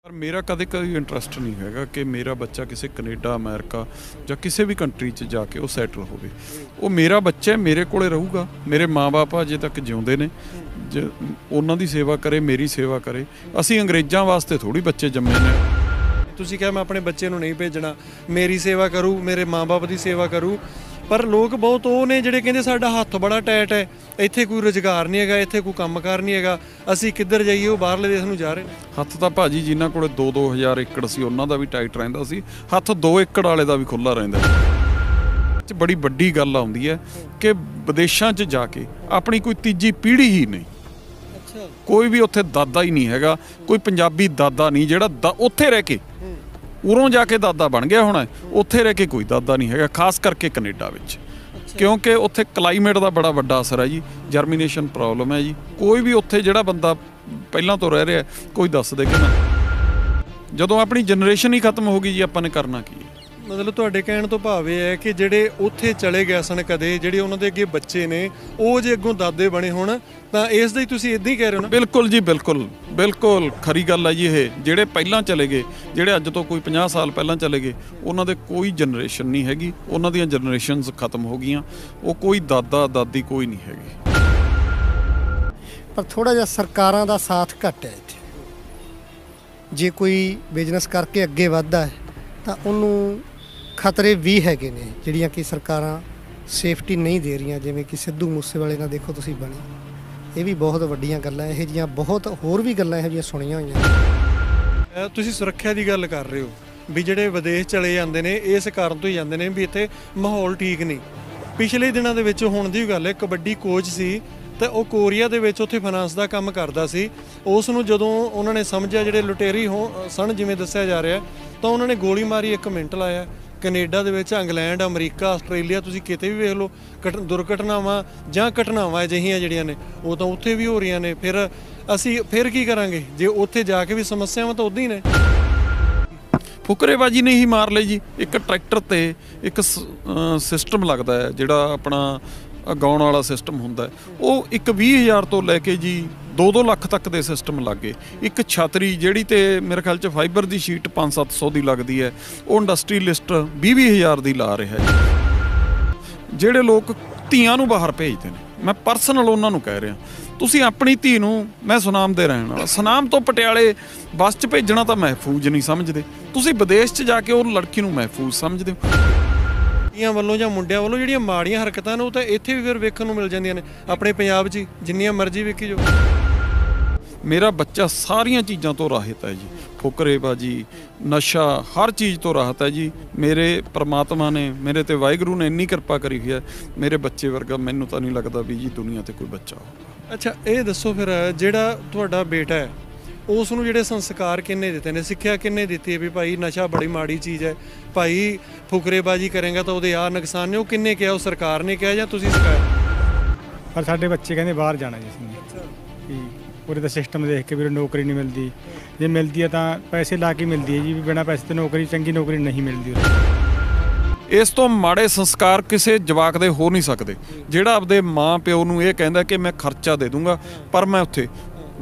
ਪਰ ਮੇਰਾ ਕਦੇ ਇੰਟਰਸਟ ਨਹੀਂ ਹੈਗਾ ਕਿ ਮੇਰਾ ਬੱਚਾ ਕਿਸੇ ਕੈਨੇਡਾ ਅਮਰੀਕਾ ਜਾਂ ਕਿਸੇ ਵੀ ਕੰਟਰੀ 'ਚ ਜਾ ਕੇ ਉਹ ਸੈਟਲ ਹੋਵੇ। ਉਹ ਮੇਰਾ ਬੱਚਾ ਮੇਰੇ ਕੋਲੇ ਰਹੂਗਾ। ਮੇਰੇ ਮਾਂ-ਬਾਪ ਅਜੇ ਤੱਕ ਜਿਉਂਦੇ ਨੇ, ਉਹਨਾਂ ਦੀ ਸੇਵਾ ਕਰੇ, ਮੇਰੀ ਸੇਵਾ ਕਰੇ। ਅਸੀਂ ਅੰਗਰੇਜ਼ਾਂ ਵਾਸਤੇ ਥੋੜ੍ਹੀ ਬੱਚੇ ਜੰਮੇ ਨੇ। ਤੁਸੀਂ ਕਿਹਾ ਮੈਂ ਆਪਣੇ ਬੱਚੇ ਨੂੰ ਨਹੀਂ ਭੇਜਣਾ, ਮੇਰੀ ਸੇਵਾ ਕਰੂ, ਮੇਰੇ ਮਾਂ-ਬਾਪ ਦੀ ਸੇਵਾ ਕਰੂ। ਪਰ ਲੋਕ ਬਹੁਤ ਉਹ ਨੇ ਜਿਹੜੇ ਕਹਿੰਦੇ ਸਾਡਾ ਹੱਥ ਬੜਾ ਟਾਈਟ ਹੈ, ਇੱਥੇ ਕੋਈ ਰੁਜ਼ਗਾਰ ਨਹੀਂ ਹੈਗਾ, ਇੱਥੇ ਕੋਈ ਕੰਮਕਾਰ ਨਹੀਂ ਹੈਗਾ, ਅਸੀਂ ਕਿੱਧਰ ਜਾਈਏ। ਉਹ ਬਾਹਰਲੇ ਦੇਸ਼ ਨੂੰ ਜਾ ਰਹੇ ਨੇ। ਹੱਥ ਤਾਂ ਭਾਜੀ ਜਿਨ੍ਹਾਂ ਕੋਲੇ 2-2 ਹਜ਼ਾਰ ਏਕੜ ਸੀ ਉਹਨਾਂ ਦਾ ਵੀ ਟਾਈਟ ਰਹਿੰਦਾ ਸੀ, ਹੱਥ 2 ਏਕੜ ਵਾਲੇ ਦਾ ਵੀ ਖੁੱਲ੍ਹਾ ਰਹਿੰਦਾ। ਬੜੀ ਵੱਡੀ ਗੱਲ ਆਉਂਦੀ ਹੈ ਕਿ ਵਿਦੇਸ਼ਾਂ 'ਚ ਜਾ ਕੇ ਆਪਣੀ ਕੋਈ ਤੀਜੀ ਪੀੜ੍ਹੀ ਹੀ ਨਹੀਂ, ਕੋਈ ਵੀ ਉੱਥੇ ਦਾਦਾ ਹੀ ਨਹੀਂ ਹੈਗਾ, ਕੋਈ ਪੰਜਾਬੀ ਦਾਦਾ ਨਹੀਂ ਜਿਹੜਾ ਉੱਥੇ ਰਹਿ ਕੇ ਉਰੋਂ ਜਾ ਕੇ ਦਾਦਾ ਬਣ ਗਿਆ ਹੋਣਾ। ਉੱਥੇ ਰਹਿ ਕੇ ਕੋਈ ਦਾਦਾ ਨਹੀਂ ਹੈਗਾ, ਖਾਸ ਕਰਕੇ ਕੈਨੇਡਾ ਵਿੱਚ, ਕਿਉਂਕਿ ਉੱਥੇ ਕਲਾਈਮੇਟ ਦਾ ਬੜਾ ਵੱਡਾ ਅਸਰ ਹੈ ਜੀ, ਜਰਮੀਨੇਸ਼ਨ ਪ੍ਰੋਬਲਮ ਹੈ ਜੀ। ਕੋਈ ਵੀ ਉੱਥੇ ਜਿਹੜਾ ਬੰਦਾ ਪਹਿਲਾਂ ਤੋਂ ਰਹਿ ਰਿਹਾ ਕੋਈ ਦੱਸ ਦੇ ਕਿ ਨਾ, ਜਦੋਂ ਆਪਣੀ ਜਨਰੇਸ਼ਨ ਹੀ ਖਤਮ ਹੋ ਗਈ ਜੀ ਆਪਾਂ ਨੇ ਕਰਨਾ ਕੀ ਹੈ। ਮਤਲਬ ਤੁਹਾਡੇ ਕਹਿਣ ਤੋਂ ਭਾਵ ਇਹ ਹੈ ਕਿ ਜਿਹੜੇ ਉੱਥੇ ਚਲੇ ਗਏ ਸਨ ਕਦੇ, ਜਿਹੜੇ ਉਹਨਾਂ ਦੇ ਅੱਗੇ ਬੱਚੇ ਨੇ ਉਹ ਜੇ ਅੱਗੋਂ ਦਾਦੇ ਬਣੇ ਹੋਣ ਤਾਂ ਇਸ ਦਾ ਹੀ ਤੁਸੀਂ ਇੱਦਾਂ ਹੀ ਕਹਿ ਰਹੇ ਹੋ ਨਾ? ਬਿਲਕੁਲ ਜੀ, ਬਿਲਕੁਲ ਬਿਲਕੁਲ ਖਰੀ ਗੱਲ ਹੈ ਜੀ ਇਹ। ਜਿਹੜੇ ਪਹਿਲਾਂ ਚਲੇ ਗਏ, ਜਿਹੜੇ ਅੱਜ ਤੋਂ ਕੋਈ 50 ਸਾਲ ਪਹਿਲਾਂ ਚਲੇ ਗਏ, ਉਹਨਾਂ ਦੇ ਕੋਈ ਜਨਰੇਸ਼ਨ ਨਹੀਂ ਹੈਗੀ, ਉਹਨਾਂ ਦੀਆਂ ਜਨਰੇਸ਼ਨਸ ਖਤਮ ਹੋ ਗਈਆਂ। ਉਹ ਕੋਈ ਦਾਦਾ ਦਾਦੀ ਕੋਈ ਨਹੀਂ ਹੈਗੀ। ਪਰ ਥੋੜ੍ਹਾ ਜਿਹਾ ਸਰਕਾਰਾਂ ਦਾ ਸਾਥ ਘੱਟ ਹੈ ਇੱਥੇ। ਜੇ ਕੋਈ ਬਿਜ਼ਨਸ ਕਰਕੇ ਅੱਗੇ ਵੱਧਦਾ ਹੈ ਤਾਂ ਉਹਨੂੰ ਖਤਰੇ ਵੀ ਹੈਗੇ ਨੇ ਜਿਹੜੀਆਂ ਕਿ ਸਰਕਾਰਾਂ ਸੇਫਟੀ ਨਹੀਂ ਦੇ ਰਹੀਆਂ। ਜਿਵੇਂ ਕਿ ਸਿੱਧੂ ਮੂਸੇਵਾਲੇ ਨਾਲ ਦੇਖੋ ਤੁਸੀਂ ਬਣੀ, ਇਹ ਵੀ ਬਹੁਤ ਵੱਡੀਆਂ ਗੱਲਾਂ ਇਹੋ ਜਿਹੀਆਂ, ਬਹੁਤ ਹੋਰ ਵੀ ਗੱਲਾਂ ਇਹੋ ਜਿਹੀਆਂ ਸੁਣੀਆਂ ਹੋਈਆਂ। ਤੁਸੀਂ ਸੁਰੱਖਿਆ ਦੀ ਗੱਲ ਕਰ ਰਹੇ ਹੋ ਵੀ ਜਿਹੜੇ ਵਿਦੇਸ਼ ਚਲੇ ਜਾਂਦੇ ਨੇ ਇਸ ਕਾਰਨ ਤੋਂ ਹੀ ਜਾਂਦੇ ਨੇ ਵੀ ਇੱਥੇ ਮਾਹੌਲ ਠੀਕ ਨਹੀਂ। ਪਿਛਲੇ ਦਿਨਾਂ ਦੇ ਵਿੱਚ ਹੁਣ ਦੀ ਗੱਲ ਹੈ, ਕਬੱਡੀ ਕੋਚ ਸੀ ਤੇ ਉਹ ਕੋਰੀਆ ਦੇ ਵਿੱਚ ਉੱਥੇ ਫਾਈਨਾਂਸ ਦਾ ਕੰਮ ਕਰਦਾ ਸੀ। ਉਸ ਨੂੰ ਜਦੋਂ ਉਹਨਾਂ ਨੇ ਸਮਝਿਆ ਜਿਹੜੇ ਲੁਟੇਰੀ ਸਨ ਜਿਵੇਂ ਦੱਸਿਆ ਜਾ ਰਿਹਾ, ਤਾਂ ਉਹਨਾਂ ਨੇ ਗੋਲੀ ਮਾਰੀ, 1 ਮਿੰਟ ਲਾਇਆ। ਕੈਨੇਡਾ ਦੇ ਵਿੱਚ, ਇੰਗਲੈਂਡ, ਅਮਰੀਕਾ, ਆਸਟ੍ਰੇਲੀਆ, ਤੁਸੀਂ ਕਿਤੇ ਵੀ ਵੇਖ ਲਓ, ਦੁਰਘਟਨਾਵਾਂ ਜਾਂ ਘਟਨਾਵਾਂ ਅਜਿਹੀਆਂ ਜਿਹੜੀਆਂ ਨੇ ਉਹ ਤਾਂ ਉੱਥੇ ਵੀ ਹੋ ਰਹੀਆਂ ਨੇ। ਫਿਰ ਅਸੀਂ ਕੀ ਕਰਾਂਗੇ ਜੇ ਉੱਥੇ ਜਾ ਕੇ ਵੀ ਸਮੱਸਿਆਵਾਂ ਤਾਂ ਉੱਦਾਂ ਹੀ ਨੇ। ਫੁਕਰੇਬਾਜੀ ਨੇ ਹੀ ਮਾਰ ਲਈ ਜੀ। ਇੱਕ ਟਰੈਕਟਰ ਤੇ ਇੱਕ ਸਿਸਟਮ ਲੱਗਦਾ ਹੈ ਜਿਹੜਾ ਆਪਣਾ ਗਾਉਣ ਵਾਲਾ ਸਿਸਟਮ ਹੁੰਦਾ, ਉਹ 20,000 ਤੋਂ ਲੈ ਕੇ ਜੀ 2-2 ਲੱਖ ਤੱਕ ਦੇ ਸਿਸਟਮ ਲੱਗ ਗਏ। ਇੱਕ ਛਤਰੀ ਜਿਹੜੀ ਤੇ ਮੇਰੇ ਖਿਆਲ 'ਚ ਫਾਈਬਰ ਦੀ ਸ਼ੀਟ 500-700 ਦੀ ਲੱਗਦੀ ਹੈ, ਉਹ ਇੰਡਸਟਰੀਲਿਸਟ 20,000 ਦੀ ਲਾ ਰਿਹਾ ਜੀ। ਜਿਹੜੇ ਲੋਕ ਧੀਆਂ ਨੂੰ ਬਾਹਰ ਭੇਜਦੇ ਨੇ, ਮੈਂ ਪਰਸਨਲ ਉਹਨਾਂ ਨੂੰ ਕਹਿ ਰਿਹਾ, ਤੁਸੀਂ ਆਪਣੀ ਧੀ ਨੂੰ, ਮੈਂ ਸੁਨਾਮ ਦੇ ਰਹਿਣ ਵਾਲਾ, ਸੁਨਾਮ ਤੋਂ ਪਟਿਆਲੇ ਬੱਸ 'ਚ ਭੇਜਣਾ ਤਾਂ ਮਹਿਫੂਜ਼ ਨਹੀਂ ਸਮਝਦੇ, ਤੁਸੀਂ ਵਿਦੇਸ਼ 'ਚ ਜਾ ਕੇ ਉਹ ਲੜਕੀ ਨੂੰ ਮਹਿਫੂਜ਼ ਸਮਝਦੇ ਹੋ। ਵੱਲੋਂ ਜਾਂ ਮੁੰਡਿਆਂ ਵੱਲੋਂ ਜਿਹੜੀਆਂ ਮਾੜੀਆਂ ਹਰਕਤਾਂ ਨੇ ਉਹ ਤਾਂ ਇੱਥੇ ਵੀ ਫਿਰ ਵੇਖਣ ਨੂੰ ਮਿਲ ਜਾਂਦੀਆਂ ਨੇ, ਆਪਣੇ ਪੰਜਾਬ 'ਚ ਜਿੰਨੀਆਂ ਮਰਜ਼ੀ ਵੇਖੀ ਜੋ। ਮੇਰਾ ਬੱਚਾ ਸਾਰੀਆਂ ਚੀਜ਼ਾਂ ਤੋਂ ਰਾਹਤ ਹੈ ਜੀ, ਫੁਕਰੇਬਾਜੀ, ਨਸ਼ਾ, ਹਰ ਚੀਜ਼ ਤੋਂ ਰਾਹਤ ਹੈ ਜੀ। ਮੇਰੇ ਪ੍ਰਮਾਤਮਾ ਨੇ, ਮੇਰੇ ਤੇ ਵਾਹਿਗੁਰੂ ਨੇ ਇੰਨੀ ਕਿਰਪਾ ਕਰੀ ਹੋਈ ਹੈ, ਮੇਰੇ ਬੱਚੇ ਵਰਗਾ ਮੈਨੂੰ ਤਾਂ ਨਹੀਂ ਲੱਗਦਾ ਵੀ ਜੀ ਦੁਨੀਆ ਤੇ ਕੋਈ ਬੱਚਾ ਹੋਊਗਾ। ਅੱਛਾ, ਇਹ ਦੱਸੋ ਫਿਰ ਜਿਹੜਾ ਤੁਹਾਡਾ ਬੇਟਾ ਹੈ ਉਸ ਨੂੰ ਜਿਹੜੇ ਸੰਸਕਾਰ ਕਿੰਨੇ ਦਿੱਤੇ ਨੇ, ਸਿੱਖਿਆ ਕਿੰਨੇ ਦਿੱਤੀ ਹੈ ਵੀ ਭਾਈ ਨਸ਼ਾ ਬੜੀ ਮਾੜੀ ਚੀਜ਼ ਹੈ, ਭਾਈ ਫੁਕਰੇਬਾਜੀ ਕਰੇਗਾ ਤਾਂ ਉਹਦੇ ਆਹ ਨੁਕਸਾਨ ਨੇ? ਉਹ ਕਿੰਨੇ ਕਿਹਾ? ਉਹ ਸਰਕਾਰ ਨੇ ਕਿਹਾ ਜਾਂ ਤੁਸੀਂ ਸਿਖਾਇਆ? ਪਰ ਸਾਡੇ ਬੱਚੇ ਕਹਿੰਦੇ ਬਾਹਰ ਜਾਣਾ ਜੀ ਅਸੀਂ, ਉਰੇ ਦਾ ਸਿਸਟਮ ਦੇਖ ਕੇ ਵੀ ਨੌਕਰੀ ਨਹੀਂ ਮਿਲਦੀ, ਜੇ ਮਿਲਦੀ ਹੈ ਤਾਂ ਪੈਸੇ ਲਾ ਕੇ ਮਿਲਦੀ ਹੈ ਜੀ, ਵੀ ਬਿਨਾਂ ਪੈਸੇ ਤੇ ਨੌਕਰੀ, ਚੰਗੀ ਨੌਕਰੀ ਨਹੀਂ ਮਿਲਦੀ ਉਰੇ। ਇਸ ਤੋਂ ਮਾੜੇ ਸੰਸਕਾਰ ਕਿਸੇ ਜਵਾਕ ਦੇ ਹੋ ਨਹੀਂ ਸਕਦੇ, ਜਿਹੜਾ ਆਪਦੇ ਮਾਂ ਪਿਓ ਨੂੰ ਇਹ ਕਹਿੰਦਾ ਕਿ ਮੈਂ ਖਰਚਾ ਦੇ ਦੂੰਗਾ ਪਰ ਮੈਂ ਉੱਥੇ,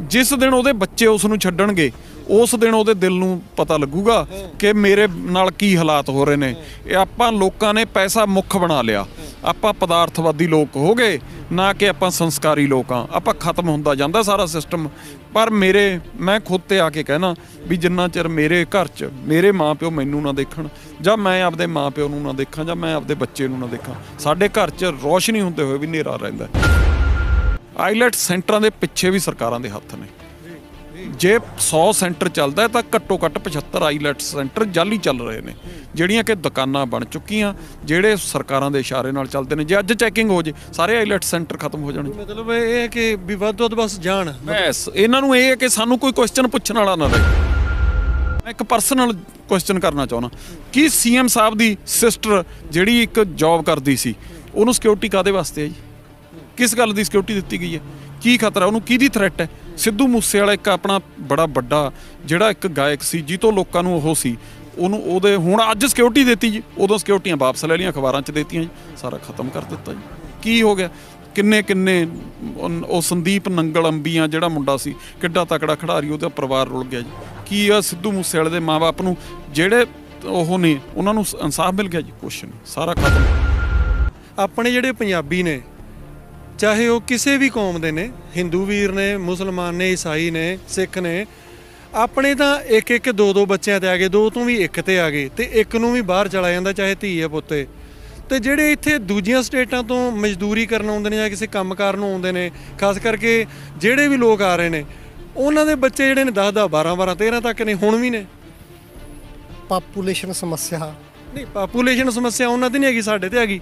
ਜਿਸ ਦਿਨ ਉਹਦੇ ਬੱਚੇ ਉਸ ਨੂੰ ਛੱਡਣਗੇ ਉਸ ਦਿਨ ਉਹਦੇ ਦਿਲ ਨੂੰ ਪਤਾ ਲੱਗੂਗਾ ਕਿ ਮੇਰੇ ਨਾਲ ਕੀ ਹਾਲਾਤ ਹੋ ਰਹੇ ਨੇ। ਇਹ ਆਪਾਂ ਲੋਕਾਂ ਨੇ ਪੈਸਾ ਮੁੱਖ ਬਣਾ ਲਿਆ, ਆਪਾਂ ਪਦਾਰਥਵਾਦੀ ਲੋਕ ਹੋ ਗਏ, ਨਾ ਕਿ ਆਪਾਂ ਸੰਸਕਾਰੀ ਲੋਕ ਹਾਂ। ਆਪਾਂ ਖਤਮ ਹੁੰਦਾ ਜਾਂਦਾ ਸਾਰਾ ਸਿਸਟਮ। ਪਰ ਮੈਂ ਖੁਦ ਤੇ ਆ ਕੇ ਕਹਿਣਾ ਵੀ ਜਿੰਨਾ ਚਿਰ ਮੇਰੇ ਘਰ 'ਚ ਮੇਰੇ ਮਾਂ ਪਿਓ ਮੈਨੂੰ ਨਾ ਦੇਖਣ, ਜਾਂ ਮੈਂ ਆਪਦੇ ਮਾਂ ਪਿਓ ਨੂੰ ਨਾ ਦੇਖਾਂ, ਜਾਂ ਮੈਂ ਆਪਦੇ ਬੱਚੇ ਨੂੰ ਨਾ ਦੇਖਾਂ, ਸਾਡੇ ਘਰ 'ਚ ਰੋਸ਼ਨੀ ਹੁੰਦੇ ਹੋਏ ਵੀ ਹਨੇਰਾ ਰਹਿੰਦਾ। ਆਈਲੈਟ ਸੈਂਟਰਾਂ ਦੇ ਪਿੱਛੇ ਵੀ ਸਰਕਾਰਾਂ ਦੇ ਹੱਥ ਨੇ। ਜੇ 100 ਸੈਂਟਰ ਚੱਲਦਾ ਤਾਂ ਘੱਟੋ ਘੱਟ 75 ਆਈਲੈਟ ਸੈਂਟਰ ਜਾਲੀ ਚੱਲ ਰਹੇ ਨੇ, ਜਿਹੜੀਆਂ ਕਿ ਦੁਕਾਨਾਂ ਬਣ ਚੁੱਕੀਆਂ, ਜਿਹੜੇ ਸਰਕਾਰਾਂ ਦੇ ਇਸ਼ਾਰੇ ਨਾਲ ਚੱਲਦੇ ਨੇ। ਜੇ ਅੱਜ ਚੈਕਿੰਗ ਹੋ ਜੇ ਸਾਰੇ ਆਈਲੈਟ ਸੈਂਟਰ ਖਤਮ ਹੋ ਜਾਣਗੇ। ਮਤਲਬ ਇਹ ਹੈ ਕਿ ਵੀ ਵੱਧ ਤੋਂ ਵੱਧ ਬਸ ਜਾਣ, ਬਸ ਇਹਨਾਂ ਨੂੰ ਇਹ ਹੈ ਕਿ ਸਾਨੂੰ ਕੋਈ ਕੁਐਸਚਨ ਪੁੱਛਣ ਵਾਲਾ ਨਾ ਰਹੇ। ਮੈਂ ਇੱਕ ਪਰਸਨਲ ਕੁਐਸਚਨ ਕਰਨਾ ਚਾਹੁੰਦਾ, ਕੀ CM ਸਾਹਿਬ ਦੀ ਸਿਸਟਰ ਜਿਹੜੀ ਇੱਕ ਜੌਬ ਕਰਦੀ ਸੀ, ਉਹਨੂੰ ਸਿਕਿਉਰਿਟੀ ਕਾਹਦੇ ਵਾਸਤੇ ਹੈ ਜੀ? ਕਿਸ ਗੱਲ ਦੀ ਸਿਕਿਉਰਿਟੀ ਦਿੱਤੀ ਗਈ ਹੈ? ਕੀ ਖਤਰਾ ਉਹਨੂੰ, ਕਿਹਦੀ ਥ੍ਰੈਟ ਹੈ? ਸਿੱਧੂ ਮੂਸੇਵਾਲਾ ਇੱਕ ਆਪਣਾ ਬੜਾ ਵੱਡਾ ਜਿਹੜਾ ਇੱਕ ਗਾਇਕ ਸੀ, ਜਿਹਤੋਂ ਲੋਕਾਂ ਨੂੰ ਉਹ ਸੀ, ਉਹਨੂੰ ਉਹਦੇ ਹੁਣ ਅੱਜ ਸਿਕਿਉਰਿਟੀ ਦਿੱਤੀ ਜੀ, ਉਦੋਂ ਸਿਕਿਉਰਿਟੀਆਂ ਵਾਪਸ ਲੈ ਲਈਆਂ, ਅਖਬਾਰਾਂ 'ਚ ਦਿੱਤੀਆਂ ਜੀ, ਸਾਰਾ ਖਤਮ ਕਰ ਦਿੱਤਾ ਜੀ। ਕੀ ਹੋ ਗਿਆ? ਕਿੰਨੇ ਉਹ ਸੰਦੀਪ ਨੰਗਲ ਅੰਬੀਆਂ ਜਿਹੜਾ ਮੁੰਡਾ ਸੀ, ਕਿੱਡਾ ਤਕੜਾ ਖਿਡਾਰੀ, ਉਹਦਾ ਪਰਿਵਾਰ ਰੁਲ ਗਿਆ ਜੀ। ਕੀ ਆ ਸਿੱਧੂ ਮੂਸੇਵਾਲੇ ਦੇ ਮਾਂ-ਬਾਪ ਨੂੰ ਜਿਹੜੇ ਉਹ ਨੇ ਉਹਨਾਂ ਨੂੰ ਇਨਸਾਫ ਮਿਲ ਗਿਆ ਜੀ? ਕੁਛ ਨਹੀਂ, ਸਾਰਾ ਖਤਮ। ਆਪਣੇ ਜਿਹੜੇ ਪੰਜਾਬੀ ਨੇ, ਚਾਹੇ ਉਹ ਕਿਸੇ ਵੀ ਕੌਮ ਦੇ ਨੇ, ਹਿੰਦੂ ਵੀਰ ਨੇ, ਮੁਸਲਮਾਨ ਨੇ, ਈਸਾਈ ਨੇ, ਸਿੱਖ ਨੇ, ਆਪਣੇ ਤਾਂ ਇੱਕ ਇੱਕ ਦੋ ਦੋ ਬੱਚਿਆਂ ਤੇ ਆ ਗਏ, ਦੋ ਤੋਂ ਵੀ ਇੱਕ ਤੇ ਆ ਗਏ, ਤੇ ਇੱਕ ਨੂੰ ਵੀ ਬਾਹਰ ਚਲਾ ਜਾਂਦਾ, ਚਾਹੇ ਧੀ ਹੈ ਪੁੱਤੇ। ਤੇ ਜਿਹੜੇ ਇੱਥੇ ਦੂਜੀਆਂ ਸਟੇਟਾਂ ਤੋਂ ਮਜ਼ਦੂਰੀ ਕਰਨ ਆਉਂਦੇ ਨੇ ਜਾਂ ਕਿਸੇ ਕੰਮਕਾਰ ਨੂੰ ਆਉਂਦੇ ਨੇ, ਖਾਸ ਕਰਕੇ ਜਿਹੜੇ ਵੀ ਲੋਕ ਆ ਰਹੇ ਨੇ, ਉਹਨਾਂ ਦੇ ਬੱਚੇ ਜਿਹੜੇ ਨੇ 10-10 12-12 13 ਤੱਕ ਨੇ, ਹੁਣ ਵੀ ਨੇ। ਪਾਪੂਲੇਸ਼ਨ ਸਮੱਸਿਆ ਨਹੀਂ, ਪਾਪੂਲੇਸ਼ਨ ਸਮੱਸਿਆ ਉਹਨਾਂ ਦੀ ਨਹੀਂ ਹੈਗੀ, ਸਾਡੇ ਤੇ ਹੈਗੀ।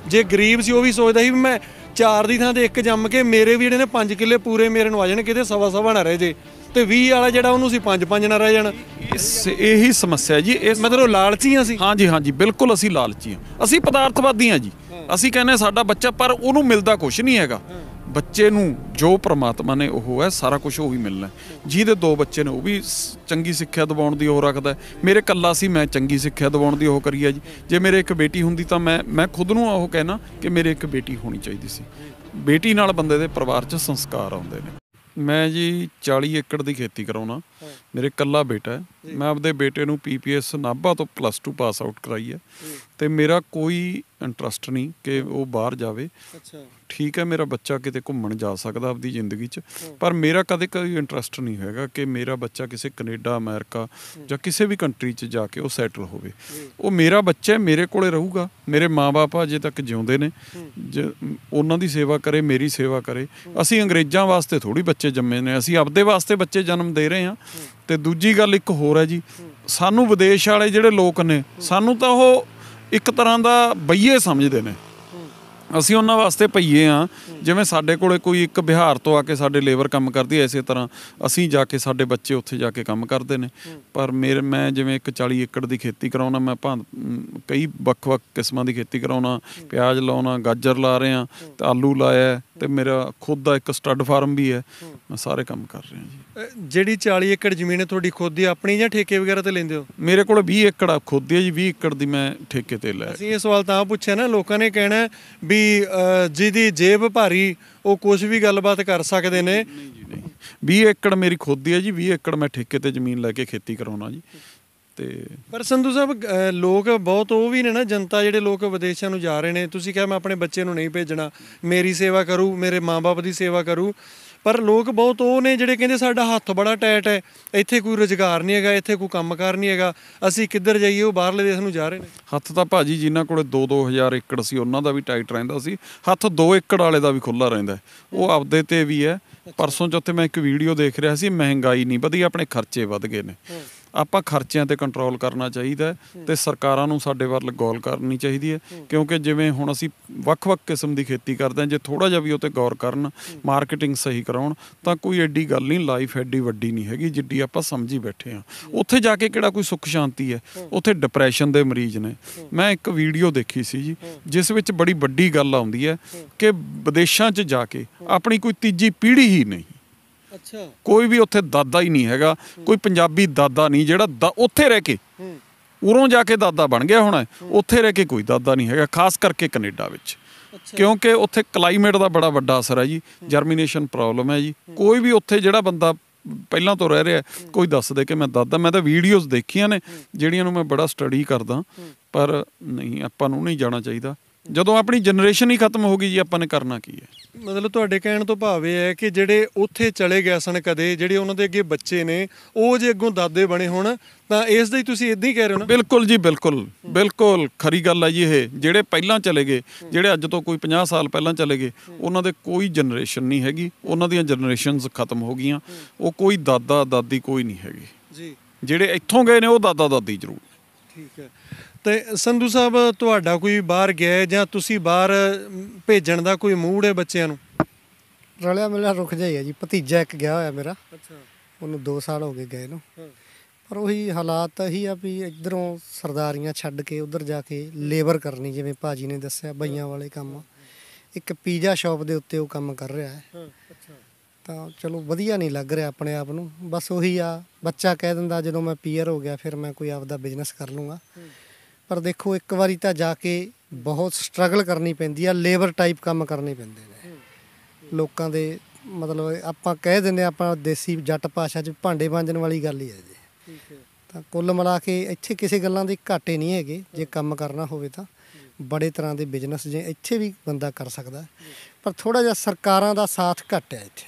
ਜੇ ਗਰੀਬ ਸੀ ਉਹ ਵੀ ਸੋਚਦਾ ਸੀ ਵੀ ਮੈਂ 4 ਦੀ ਥਾਂ ਤੇ 1 ਜੰਮ ਕੇ ਮੇਰੇ ਵੀ ਜਿਹੜੇ ਨੇ 5 ਕਿੱਲੇ ਪੂਰੇ ਮੇਰੇ ਨੂੰ ਆ ਜਾਣ, ਕਿਤੇ 1.25 ਨਾ ਰਹਿ ਜੇ, ਤੇ 20 ਵਾਲਾ ਜਿਹੜਾ ਉਹਨੂੰ ਸੀ 5 ਨਾ ਰਹਿ ਜਾਣ। ਇਹੀ ਸਮੱਸਿਆ ਜੀ। ਇਸ ਮਤਲਬ ਲਾਲਚੀ ਆ ਅਸੀਂ। ਹਾਂਜੀ ਹਾਂਜੀ, ਬਿਲਕੁਲ ਅਸੀਂ ਲਾਲਚੀ ਹਾਂ, ਅਸੀਂ ਪਦਾਰਥਵਾਦੀ ਹਾਂ ਜੀ। ਅਸੀਂ ਕਹਿੰਦੇ ਸਾਡਾ ਬੱਚਾ, ਪਰ ਉਹਨੂੰ ਮਿਲਦਾ ਕੁਛ ਨਹੀਂ ਹੈਗਾ। ਬੱਚੇ ਨੂੰ ਜੋ ਪ੍ਰਮਾਤਮਾ ਨੇ ਉਹ ਹੈ, ਸਾਰਾ ਕੁਝ ਉਹ ਹੀ ਮਿਲਣਾ। ਜਿਹਦੇ 2 ਬੱਚੇ ਨੇ ਉਹ ਵੀ ਚੰਗੀ ਸਿੱਖਿਆ ਦਿਵਾਉਣ ਦੀ ਉਹ ਰੱਖਦਾ। ਮੇਰੇ ਇਕੱਲਾ ਸੀ, ਮੈਂ ਚੰਗੀ ਸਿੱਖਿਆ ਦਿਵਾਉਣ ਦੀ ਉਹ ਕਰੀ ਹੈ ਜੀ। ਜੇ ਮੇਰੇ ਇੱਕ ਬੇਟੀ ਹੁੰਦੀ ਤਾਂ ਮੈਂ ਖੁਦ ਨੂੰ ਉਹ ਕਹਿਣਾ ਕਿ ਮੇਰੇ ਇੱਕ ਬੇਟੀ ਹੋਣੀ ਚਾਹੀਦੀ ਸੀ। ਬੇਟੀ ਨਾਲ ਬੰਦੇ ਦੇ ਪਰਿਵਾਰ 'ਚ ਸੰਸਕਾਰ ਆਉਂਦੇ ਨੇ। ਮੈਂ ਜੀ 40 ਏਕੜ ਦੀ ਖੇਤੀ ਕਰਾਉਣਾ। ਮੇਰੇ ਇਕੱਲਾ ਬੇਟਾ ਹੈ। ਮੈਂ ਆਪਦੇ ਬੇਟੇ ਨੂੰ PPS ਨਾਭਾ ਤੋਂ +2 ਪਾਸ ਆਊਟ ਕਰਾਈ ਹੈ, ਤੇ ਮੇਰਾ ਕੋਈ ਇੰਟਰਸਟ ਨਹੀਂ ਕਿ ਉਹ ਬਾਹਰ ਜਾਵੇ। ਠੀਕ ਹੈ, ਮੇਰਾ ਬੱਚਾ ਕਿਤੇ ਘੁੰਮਣ ਜਾ ਸਕਦਾ ਆਪਦੀ ਜ਼ਿੰਦਗੀ 'ਚ, ਪਰ ਮੇਰਾ ਕਦੇ ਕੋਈ ਇੰਟਰਸਟ ਨਹੀਂ ਹੈਗਾ ਕਿ ਮੇਰਾ ਬੱਚਾ ਕਿਸੇ ਕੈਨੇਡਾ, ਅਮਰੀਕਾ ਜਾਂ ਕਿਸੇ ਵੀ ਕੰਟਰੀ 'ਚ ਜਾ ਕੇ ਉਹ ਸੈਟਲ ਹੋਵੇ। ਉਹ ਮੇਰਾ ਬੱਚਾ ਮੇਰੇ ਕੋਲੇ ਰਹੂਗਾ। ਮੇਰੇ ਮਾਂ-ਬਾਪ ਅਜੇ ਤੱਕ ਜਿਉਂਦੇ ਨੇ, ਉਹਨਾਂ ਦੀ ਸੇਵਾ ਕਰੇ, ਮੇਰੀ ਸੇਵਾ ਕਰੇ। ਅਸੀਂ ਅੰਗਰੇਜ਼ਾਂ ਵਾਸਤੇ ਥੋੜ੍ਹੀ ਬੱਚੇ ਜੰਮੇ ਨੇ, ਅਸੀਂ ਆਪਦੇ ਵਾਸਤੇ ਬੱਚੇ ਜਨਮ ਦੇ ਰਹੇ ਹਾਂ। ਤੇ ਦੂਜੀ ਗੱਲ ਇੱਕ ਹੋਰ ਹੈ ਜੀ, ਸਾਨੂੰ ਵਿਦੇਸ਼ ਵਾਲੇ ਜਿਹੜੇ ਲੋਕ ਨੇ, ਸਾਨੂੰ ਤਾਂ ਉਹ ਇੱਕ ਤਰ੍ਹਾਂ ਦਾ ਬਈਏ ਸਮਝਦੇ ਨੇ। ਅਸੀਂ ਉਹਨਾਂ ਵਾਸਤੇ ਭਈਏ ਹਾਂ। ਜਿਵੇਂ ਸਾਡੇ ਕੋਲੇ ਕੋਈ ਇੱਕ ਬਿਹਾਰ ਤੋਂ ਆ ਕੇ ਸਾਡੇ ਲੇਬਰ ਕੰਮ ਕਰਦੀ ਹੈ, ਇਸੇ ਤਰ੍ਹਾਂ ਅਸੀਂ ਜਾ ਕੇ ਸਾਡੇ ਬੱਚੇ ਉੱਥੇ ਜਾ ਕੇ ਕੰਮ ਕਰਦੇ ਨੇ। ਪਰ ਮੈਂ ਜਿਵੇਂ ਇੱਕ 40 ਏਕੜ ਦੀ ਖੇਤੀ ਕਰਾਉਣਾ, ਮੈਂ ਕਈ ਵੱਖ-ਵੱਖ ਕਿਸਮਾਂ ਦੀ ਖੇਤੀ ਕਰਾਉਣਾ। ਪਿਆਜ਼ ਲਾਉਣਾ, ਗਾਜਰ ਲਾ ਰਹੇ ਹਾਂ, ਤੇ ਆਲੂ ਲਾਇਆ, ਤੇ ਮੇਰਾ ਖੁਦ ਦਾ ਇੱਕ ਸਟੱਡ ਫਾਰਮ ਵੀ ਹੈ। ਮੈਂ ਸਾਰੇ ਕੰਮ ਕਰ ਰਿਹਾ ਜੀ। ਜਿਹੜੀ 40 ਏਕੜ ਜ਼ਮੀਨ ਹੈ ਤੁਹਾਡੀ ਖੁਦ ਦੀ ਆਪਣੀ ਜਾਂ ਠੇਕੇ ਵਗੈਰਾ ਤੇ ਲੈਂਦੇ ਹੋ? ਮੇਰੇ ਕੋਲ 20 ਏਕੜ ਆ ਖੁਦ ਦੀ ਹੈ ਜੀ। 20 ਏਕੜ ਦੀ ਮੈਂ ਠੇਕੇ ਤੇ ਲੈ। ਅਸੀਂ ਇਹ ਸਵਾਲ ਤਾਂ ਪੁੱਛਿਆ ਨਾ, ਲੋਕਾਂ ਨੇ ਕਹਿਣਾ ਵੀ ਜਿਹਦੀ ਜੇਬ ਭਾਰੀ ਉਹ ਕੁਝ ਵੀ ਗੱਲਬਾਤ ਕਰ ਸਕਦੇ ਨੇ। ਨਹੀਂ ਜੀ ਨਹੀਂ, 20 ਏਕੜ ਮੇਰੀ ਖੁਦ ਦੀ ਹੈ ਜੀ। 20 ਏਕੜ ਮੈਂ ਠੇਕੇ ਤੇ ਜ਼ਮੀਨ ਲੈ ਕੇ ਖੇਤੀ ਕਰਾਉਣਾ ਜੀ। ਤੇ ਪਰ ਸੰਧੂ ਸਾਹਿਬ, ਲੋਕ ਬਹੁਤ ਉਹ ਵੀ ਨੇ ਨਾ, ਜਨਤਾ ਜਿਹੜੇ ਲੋਕ ਵਿਦੇਸ਼ਾਂ ਨੂੰ ਜਾ ਰਹੇ ਨੇ। ਤੁਸੀਂ ਕਿਹਾ ਮੈਂ ਆਪਣੇ ਬੱਚੇ ਨੂੰ ਨਹੀਂ ਭੇਜਣਾ, ਮੇਰੀ ਸੇਵਾ ਕਰੂ, ਮੇਰੇ ਮਾਂ-ਬਾਪ ਦੀ ਸੇਵਾ ਕਰੂ। ਪਰ ਲੋਕ ਬਹੁਤ ਉਹ ਨੇ ਜਿਹੜੇ ਕਹਿੰਦੇ ਸਾਡਾ ਹੱਥ ਬੜਾ ਟਾਈਟ ਹੈ, ਇੱਥੇ ਕੋਈ ਰੁਜ਼ਗਾਰ ਨਹੀਂ ਹੈਗਾ, ਇੱਥੇ ਕੋਈ ਕੰਮਕਾਰ ਨਹੀਂ ਹੈਗਾ, ਅਸੀਂ ਕਿੱਧਰ ਜਾਈਏ। ਉਹ ਬਾਹਰਲੇ ਦੇਸ਼ ਨੂੰ ਜਾ ਰਹੇ ਨੇ। ਹੱਥ ਤਾਂ ਭਾਜੀ ਜਿਨ੍ਹਾਂ ਕੋਲੇ 2-2 ਹਜ਼ਾਰ ਏਕੜ ਸੀ ਉਹਨਾਂ ਦਾ ਵੀ ਟਾਈਟ ਰਹਿੰਦਾ ਸੀ। ਹੱਥ 2 ਏਕੜ ਵਾਲੇ ਦਾ ਵੀ ਖੁੱਲ੍ਹਾ ਰਹਿੰਦਾ। ਉਹ ਆਪਦੇ ਤੇ ਵੀ ਹੈ। ਪਰਸੋਂ ਚੌਥੇ ਮੈਂ ਇੱਕ ਵੀਡੀਓ ਦੇਖ ਰਿਹਾ ਸੀ, ਮਹਿੰਗਾਈ ਨਹੀਂ ਵਧੀ, ਆਪਣੇ ਖਰਚੇ ਵੱਧ ਗਏ ਨੇ। ਆਪਾਂ ਖਰਚਿਆਂ ਤੇ ਕੰਟਰੋਲ ਕਰਨਾ ਚਾਹੀਦਾ, ਤੇ ਸਰਕਾਰਾਂ ਨੂੰ ਸਾਡੇ ਵੱਲ ਗੌਰ ਕਰਨੀ ਚਾਹੀਦੀ ਹੈ। ਕਿਉਂਕਿ ਜਿਵੇਂ ਹੁਣ ਅਸੀਂ ਵੱਖ-ਵੱਖ ਕਿਸਮ ਦੀ ਖੇਤੀ ਕਰਦੇ ਹਾਂ, ਜੇ ਥੋੜ੍ਹਾ ਜਿਹਾ ਵੀ ਉਹ 'ਤੇ ਗੌਰ ਕਰਨ, ਮਾਰਕੀਟਿੰਗ ਸਹੀ ਕਰਾਉਣ, ਤਾਂ ਕੋਈ ਐਡੀ ਗੱਲ ਨਹੀਂ। ਲਾਈਫ ਐਡੀ ਵੱਡੀ ਨਹੀਂ ਹੈਗੀ ਜਿੱਡੀ ਆਪਾਂ ਸਮਝੀ ਬੈਠੇ ਹਾਂ। ਉੱਥੇ ਜਾ ਕੇ ਕਿਹੜਾ ਕੋਈ ਸੁੱਖ ਸ਼ਾਂਤੀ ਹੈ? ਉੱਥੇ ਡਿਪਰੈਸ਼ਨ ਦੇ ਮਰੀਜ਼ ਨੇ। ਮੈਂ ਇੱਕ ਵੀਡੀਓ ਦੇਖੀ ਸੀ ਜੀ, ਜਿਸ ਵਿੱਚ ਬੜੀ ਵੱਡੀ ਗੱਲ ਆਉਂਦੀ ਹੈ ਕਿ ਵਿਦੇਸ਼ਾਂ 'ਚ ਜਾ ਕੇ ਆਪਣੀ ਕੋਈ ਤੀਜੀ ਪੀੜ੍ਹੀ ਹੀ ਨਹੀਂ। ਕੋਈ ਵੀ ਉੱਥੇ ਦਾਦਾ ਹੀ ਨਹੀਂ ਹੈਗਾ, ਕੋਈ ਪੰਜਾਬੀ ਦਾਦਾ ਨਹੀਂ ਜਿਹੜਾ ਉੱਥੇ ਰਹਿ ਕੇ ਉਰੋਂ ਜਾ ਕੇ ਦਾਦਾ ਬਣ ਗਿਆ ਹੋਣਾ। ਉੱਥੇ ਰਹਿ ਕੇ ਕੋਈ ਦਾਦਾ ਨਹੀਂ ਹੈਗਾ, ਖਾਸ ਕਰਕੇ ਕੈਨੇਡਾ ਵਿੱਚ। ਕਿਉਂਕਿ ਉੱਥੇ ਕਲਾਈਮੇਟ ਦਾ ਬੜਾ ਵੱਡਾ ਅਸਰ ਹੈ ਜੀ। ਜਰਮੀਨੇਸ਼ਨ ਪ੍ਰੋਬਲਮ ਹੈ ਜੀ। ਕੋਈ ਵੀ ਉੱਥੇ ਜਿਹੜਾ ਬੰਦਾ ਪਹਿਲਾਂ ਤੋਂ ਰਹਿ ਰਿਹਾ, ਕੋਈ ਦੱਸ ਦੇ ਕਿ ਮੈਂ ਦਾਦਾ। ਮੈਂ ਤਾਂ ਵੀਡੀਓਜ਼ ਦੇਖੀਆਂ ਨੇ ਜਿਹੜੀਆਂ ਨੂੰ ਮੈਂ ਬੜਾ ਸਟੱਡੀ ਕਰਦਾ। ਪਰ ਨਹੀਂ, ਆਪਾਂ ਨੂੰ ਨਹੀਂ ਜਾਣਾ ਚਾਹੀਦਾ। ਜਦੋਂ ਆਪਣੀ ਜਨਰੇਸ਼ਨ ਹੀ ਖਤਮ ਹੋ ਗਈ ਜੀ, ਆਪਾਂ ਨੇ ਕਰਨਾ ਕੀ ਹੈ? ਮਤਲਬ ਤੁਹਾਡੇ ਕਹਿਣ ਤੋਂ ਭਾਵ ਇਹ ਹੈ ਕਿ ਜਿਹੜੇ ਉੱਥੇ ਚਲੇ ਗਏ ਸਨ ਕਦੇ, ਜਿਹੜੇ ਉਹਨਾਂ ਦੇ ਅੱਗੇ ਬੱਚੇ ਨੇ, ਉਹ ਜੇ ਅੱਗੋਂ ਦਾਦੇ ਬਣੇ ਹੋਣ, ਤਾਂ ਇਸ ਦਾ ਹੀ ਤੁਸੀਂ ਇੱਦਾਂ ਹੀ ਕਹਿ ਰਹੇ ਹੋ ਨਾ? ਬਿਲਕੁਲ ਜੀ, ਬਿਲਕੁਲ ਬਿਲਕੁਲ ਖਰੀ ਗੱਲ ਹੈ ਜੀ। ਇਹ ਜਿਹੜੇ ਪਹਿਲਾਂ ਚਲੇ ਗਏ, ਜਿਹੜੇ ਅੱਜ ਤੋਂ ਕੋਈ 50 ਸਾਲ ਪਹਿਲਾਂ ਚਲੇ ਗਏ, ਉਹਨਾਂ ਦੇ ਕੋਈ ਜਨਰੇਸ਼ਨ ਨਹੀਂ ਹੈਗੀ। ਉਹਨਾਂ ਦੀਆਂ ਜਨਰੇਸ਼ਨਸ ਖਤਮ ਹੋ ਗਈਆਂ। ਉਹ ਕੋਈ ਦਾਦਾ ਦਾਦੀ ਕੋਈ ਨਹੀਂ ਹੈਗੀ ਜੀ। ਜਿਹੜੇ ਇੱਥੋਂ ਗਏ ਨੇ ਉਹ ਦਾਦਾ ਦਾਦੀ ਜ਼ਰੂਰ। ਠੀਕ ਹੈ। ਤੇ ਸੰਧੂ ਸਾਹਿਬ, ਤੁਹਾਡਾ ਕੋਈ ਬਾਹਰ ਗਿਆ ਜਾਂ ਤੁਸੀਂ ਬਾਹਰ ਭੇਜਣ ਦਾ ਕੋਈ ਮੂਡ ਹੈ ਬੱਚਿਆਂ ਨੂੰ? ਰਲਿਆ ਮਿਲਿਆ ਰੁੱਖ ਜਿਹਾ ਹੀ ਹੈ ਜੀ। ਭਤੀਜਾ ਇੱਕ ਗਿਆ ਹੋਇਆ ਮੇਰਾ, ਉਹਨੂੰ 2 ਸਾਲ ਹੋ ਗਏ ਗਏ ਨੂੰ। ਪਰ ਉਹੀ ਹਾਲਾਤ ਇਹੀ ਆ ਵੀ ਇੱਧਰੋਂ ਸਰਦਾਰੀਆਂ ਛੱਡ ਕੇ ਉੱਧਰ ਜਾ ਕੇ ਲੇਬਰ ਕਰਨੀ, ਜਿਵੇਂ ਭਾਜੀ ਨੇ ਦੱਸਿਆ, ਬਈਆਂ ਵਾਲੇ ਕੰਮ। ਇੱਕ ਪੀਜ਼ਾ ਸ਼ਾਪ ਦੇ ਉੱਤੇ ਉਹ ਕੰਮ ਕਰ ਰਿਹਾ ਹੈ। ਤਾਂ ਚਲੋ ਵਧੀਆ ਨਹੀਂ ਲੱਗ ਰਿਹਾ ਆਪਣੇ ਆਪ ਨੂੰ। ਬਸ ਉਹੀ ਆ, ਬੱਚਾ ਕਹਿ ਦਿੰਦਾ ਜਦੋਂ ਮੈਂ PR ਹੋ ਗਿਆ ਫਿਰ ਮੈਂ ਕੋਈ ਆਪਦਾ ਬਿਜ਼ਨਸ ਕਰ ਲੂੰਗਾ। ਪਰ ਦੇਖੋ, ਇੱਕ ਵਾਰੀ ਤਾਂ ਜਾ ਕੇ ਬਹੁਤ ਸਟਰਗਲ ਕਰਨੀ ਪੈਂਦੀ ਆ। ਲੇਬਰ ਟਾਈਪ ਕੰਮ ਕਰਨੇ ਪੈਂਦੇ ਨੇ। ਲੋਕਾਂ ਦੇ ਮਤਲਬ ਆਪਾਂ ਕਹਿ ਦਿੰਦੇ ਆਪਾਂ ਦੇਸੀ ਜੱਟ ਭਾਸ਼ਾ 'ਚ ਭਾਂਡੇ ਮਾਂਜਣ ਵਾਲੀ ਗੱਲ ਹੀ ਹੈ ਜੀ। ਠੀਕ ਹੈ। ਤਾਂ ਕੁੱਲ ਮਿਲਾ ਕੇ ਇੱਥੇ ਕਿਸੇ ਗੱਲਾਂ ਦੇ ਘਾਟੇ ਨਹੀਂ ਹੈਗੇ। ਜੇ ਕੰਮ ਕਰਨਾ ਹੋਵੇ ਤਾਂ ਬੜੇ ਤਰ੍ਹਾਂ ਦੇ ਬਿਜ਼ਨਸ ਜੇ ਇੱਥੇ ਵੀ ਬੰਦਾ ਕਰ ਸਕਦਾ, ਪਰ ਥੋੜ੍ਹਾ ਜਿਹਾ ਸਰਕਾਰਾਂ ਦਾ ਸਾਥ ਘੱਟ ਹੈ ਇੱਥੇ।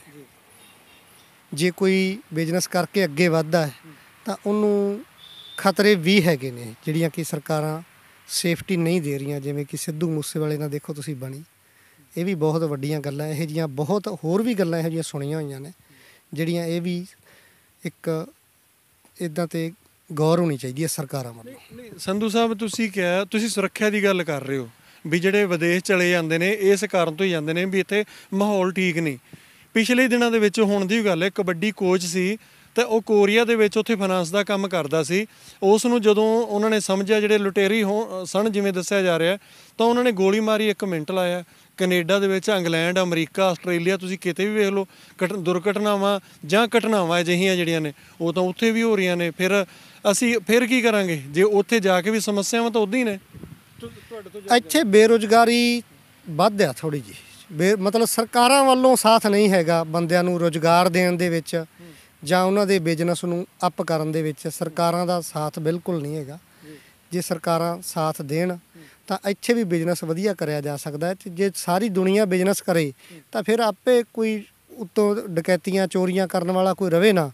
ਜੇ ਕੋਈ ਬਿਜ਼ਨਸ ਕਰਕੇ ਅੱਗੇ ਵੱਧਦਾ ਹੈ ਤਾਂ ਉਹਨੂੰ ਖਤਰੇ ਵੀ ਹੈਗੇ ਨੇ ਜਿਹੜੀਆਂ ਕਿ ਸਰਕਾਰਾਂ ਸੇਫਟੀ ਨਹੀਂ ਦੇ ਰਹੀਆਂ, ਜਿਵੇਂ ਕਿ ਸਿੱਧੂ ਮੂਸੇਵਾਲੇ ਨਾਲ ਦੇਖੋ ਤੁਸੀਂ ਬਣੀ। ਇਹ ਵੀ ਬਹੁਤ ਵੱਡੀਆਂ ਗੱਲਾਂ ਇਹੋ ਜਿਹੀਆਂ ਬਹੁਤ ਹੋਰ ਵੀ ਗੱਲਾਂ ਇਹੋ ਜਿਹੀਆਂ ਸੁਣੀਆਂ ਹੋਈਆਂ ਨੇ ਜਿਹੜੀਆਂ ਇਹ ਵੀ ਇੱਕ ਇੱਦਾਂ 'ਤੇ ਗੌਰ ਹੋਣੀ ਚਾਹੀਦੀ ਹੈ ਸਰਕਾਰਾਂ ਵੱਲੋਂ। ਨਹੀਂ ਸੰਧੂ ਸਾਹਿਬ, ਤੁਸੀਂ ਕਿਹਾ ਤੁਸੀਂ ਸੁਰੱਖਿਆ ਦੀ ਗੱਲ ਕਰ ਰਹੇ ਹੋ ਵੀ ਜਿਹੜੇ ਵਿਦੇਸ਼ ਚਲੇ ਜਾਂਦੇ ਨੇ ਇਸ ਕਾਰਨ ਤੋਂ ਹੀ ਜਾਂਦੇ ਨੇ ਵੀ ਇੱਥੇ ਮਾਹੌਲ ਠੀਕ ਨਹੀਂ। ਪਿਛਲੇ ਦਿਨਾਂ ਦੇ ਵਿੱਚ ਹੁਣ ਦੀ ਗੱਲ ਹੈ, ਕਬੱਡੀ ਕੋਚ ਸੀ ਤੇ ਉਹ ਕੋਰੀਆ ਦੇ ਵਿੱਚ ਉੱਥੇ ਫਾਈਨਾਂਸ ਦਾ ਕੰਮ ਕਰਦਾ ਸੀ। ਉਸ ਨੂੰ ਜਦੋਂ ਉਹਨਾਂ ਨੇ ਸਮਝਿਆ ਜਿਹੜੇ ਲੁਟੇਰੀ ਸਨ ਜਿਵੇਂ ਦੱਸਿਆ ਜਾ ਰਿਹਾ, ਤਾਂ ਉਹਨਾਂ ਨੇ ਗੋਲੀ ਮਾਰੀ, 1 ਮਿੰਟ ਲਾਇਆ। ਕੈਨੇਡਾ ਦੇ ਵਿੱਚ, ਇੰਗਲੈਂਡ, ਅਮਰੀਕਾ, ਆਸਟ੍ਰੇਲੀਆ, ਤੁਸੀਂ ਕਿਤੇ ਵੀ ਵੇਖ ਲਓ ਦੁਰਘਟਨਾਵਾਂ ਜਾਂ ਘਟਨਾਵਾਂ ਅਜਿਹੀਆਂ ਜਿਹੜੀਆਂ ਨੇ ਉਹ ਤਾਂ ਉੱਥੇ ਵੀ ਹੋ ਰਹੀਆਂ ਨੇ। ਫਿਰ ਕੀ ਕਰਾਂਗੇ ਜੇ ਉੱਥੇ ਜਾ ਕੇ ਵੀ ਸਮੱਸਿਆਵਾਂ ਤਾਂ ਉੱਦਾਂ ਹੀ ਨੇ। ਇੱਥੇ ਬੇਰੁਜ਼ਗਾਰੀ ਵੱਧ ਆ ਥੋੜ੍ਹੀ ਜਿਹੀ, ਮਤਲਬ ਸਰਕਾਰਾਂ ਵੱਲੋਂ ਸਾਥ ਨਹੀਂ ਹੈਗਾ ਬੰਦਿਆਂ ਨੂੰ ਰੁਜ਼ਗਾਰ ਦੇਣ ਦੇ ਵਿੱਚ ਜਾਂ ਉਹਨਾਂ ਦੇ ਬਿਜ਼ਨਸ ਨੂੰ ਅਪ ਕਰਨ ਦੇ ਵਿੱਚ। ਸਰਕਾਰਾਂ ਦਾ ਸਾਥ ਬਿਲਕੁਲ ਨਹੀਂ ਹੈਗਾ। ਜੇ ਸਰਕਾਰਾਂ ਸਾਥ ਦੇਣ ਤਾਂ ਇੱਥੇ ਵੀ ਬਿਜ਼ਨਸ ਵਧੀਆ ਕਰਿਆ ਜਾ ਸਕਦਾ ਹੈ। ਅਤੇ ਜੇ ਸਾਰੀ ਦੁਨੀਆ ਬਿਜ਼ਨਸ ਕਰੇ ਤਾਂ ਫਿਰ ਆਪੇ ਕੋਈ ਉੱਤੋਂ ਡਕੈਤੀਆਂ ਚੋਰੀਆਂ ਕਰਨ ਵਾਲਾ ਕੋਈ ਰਵੇ ਨਾ,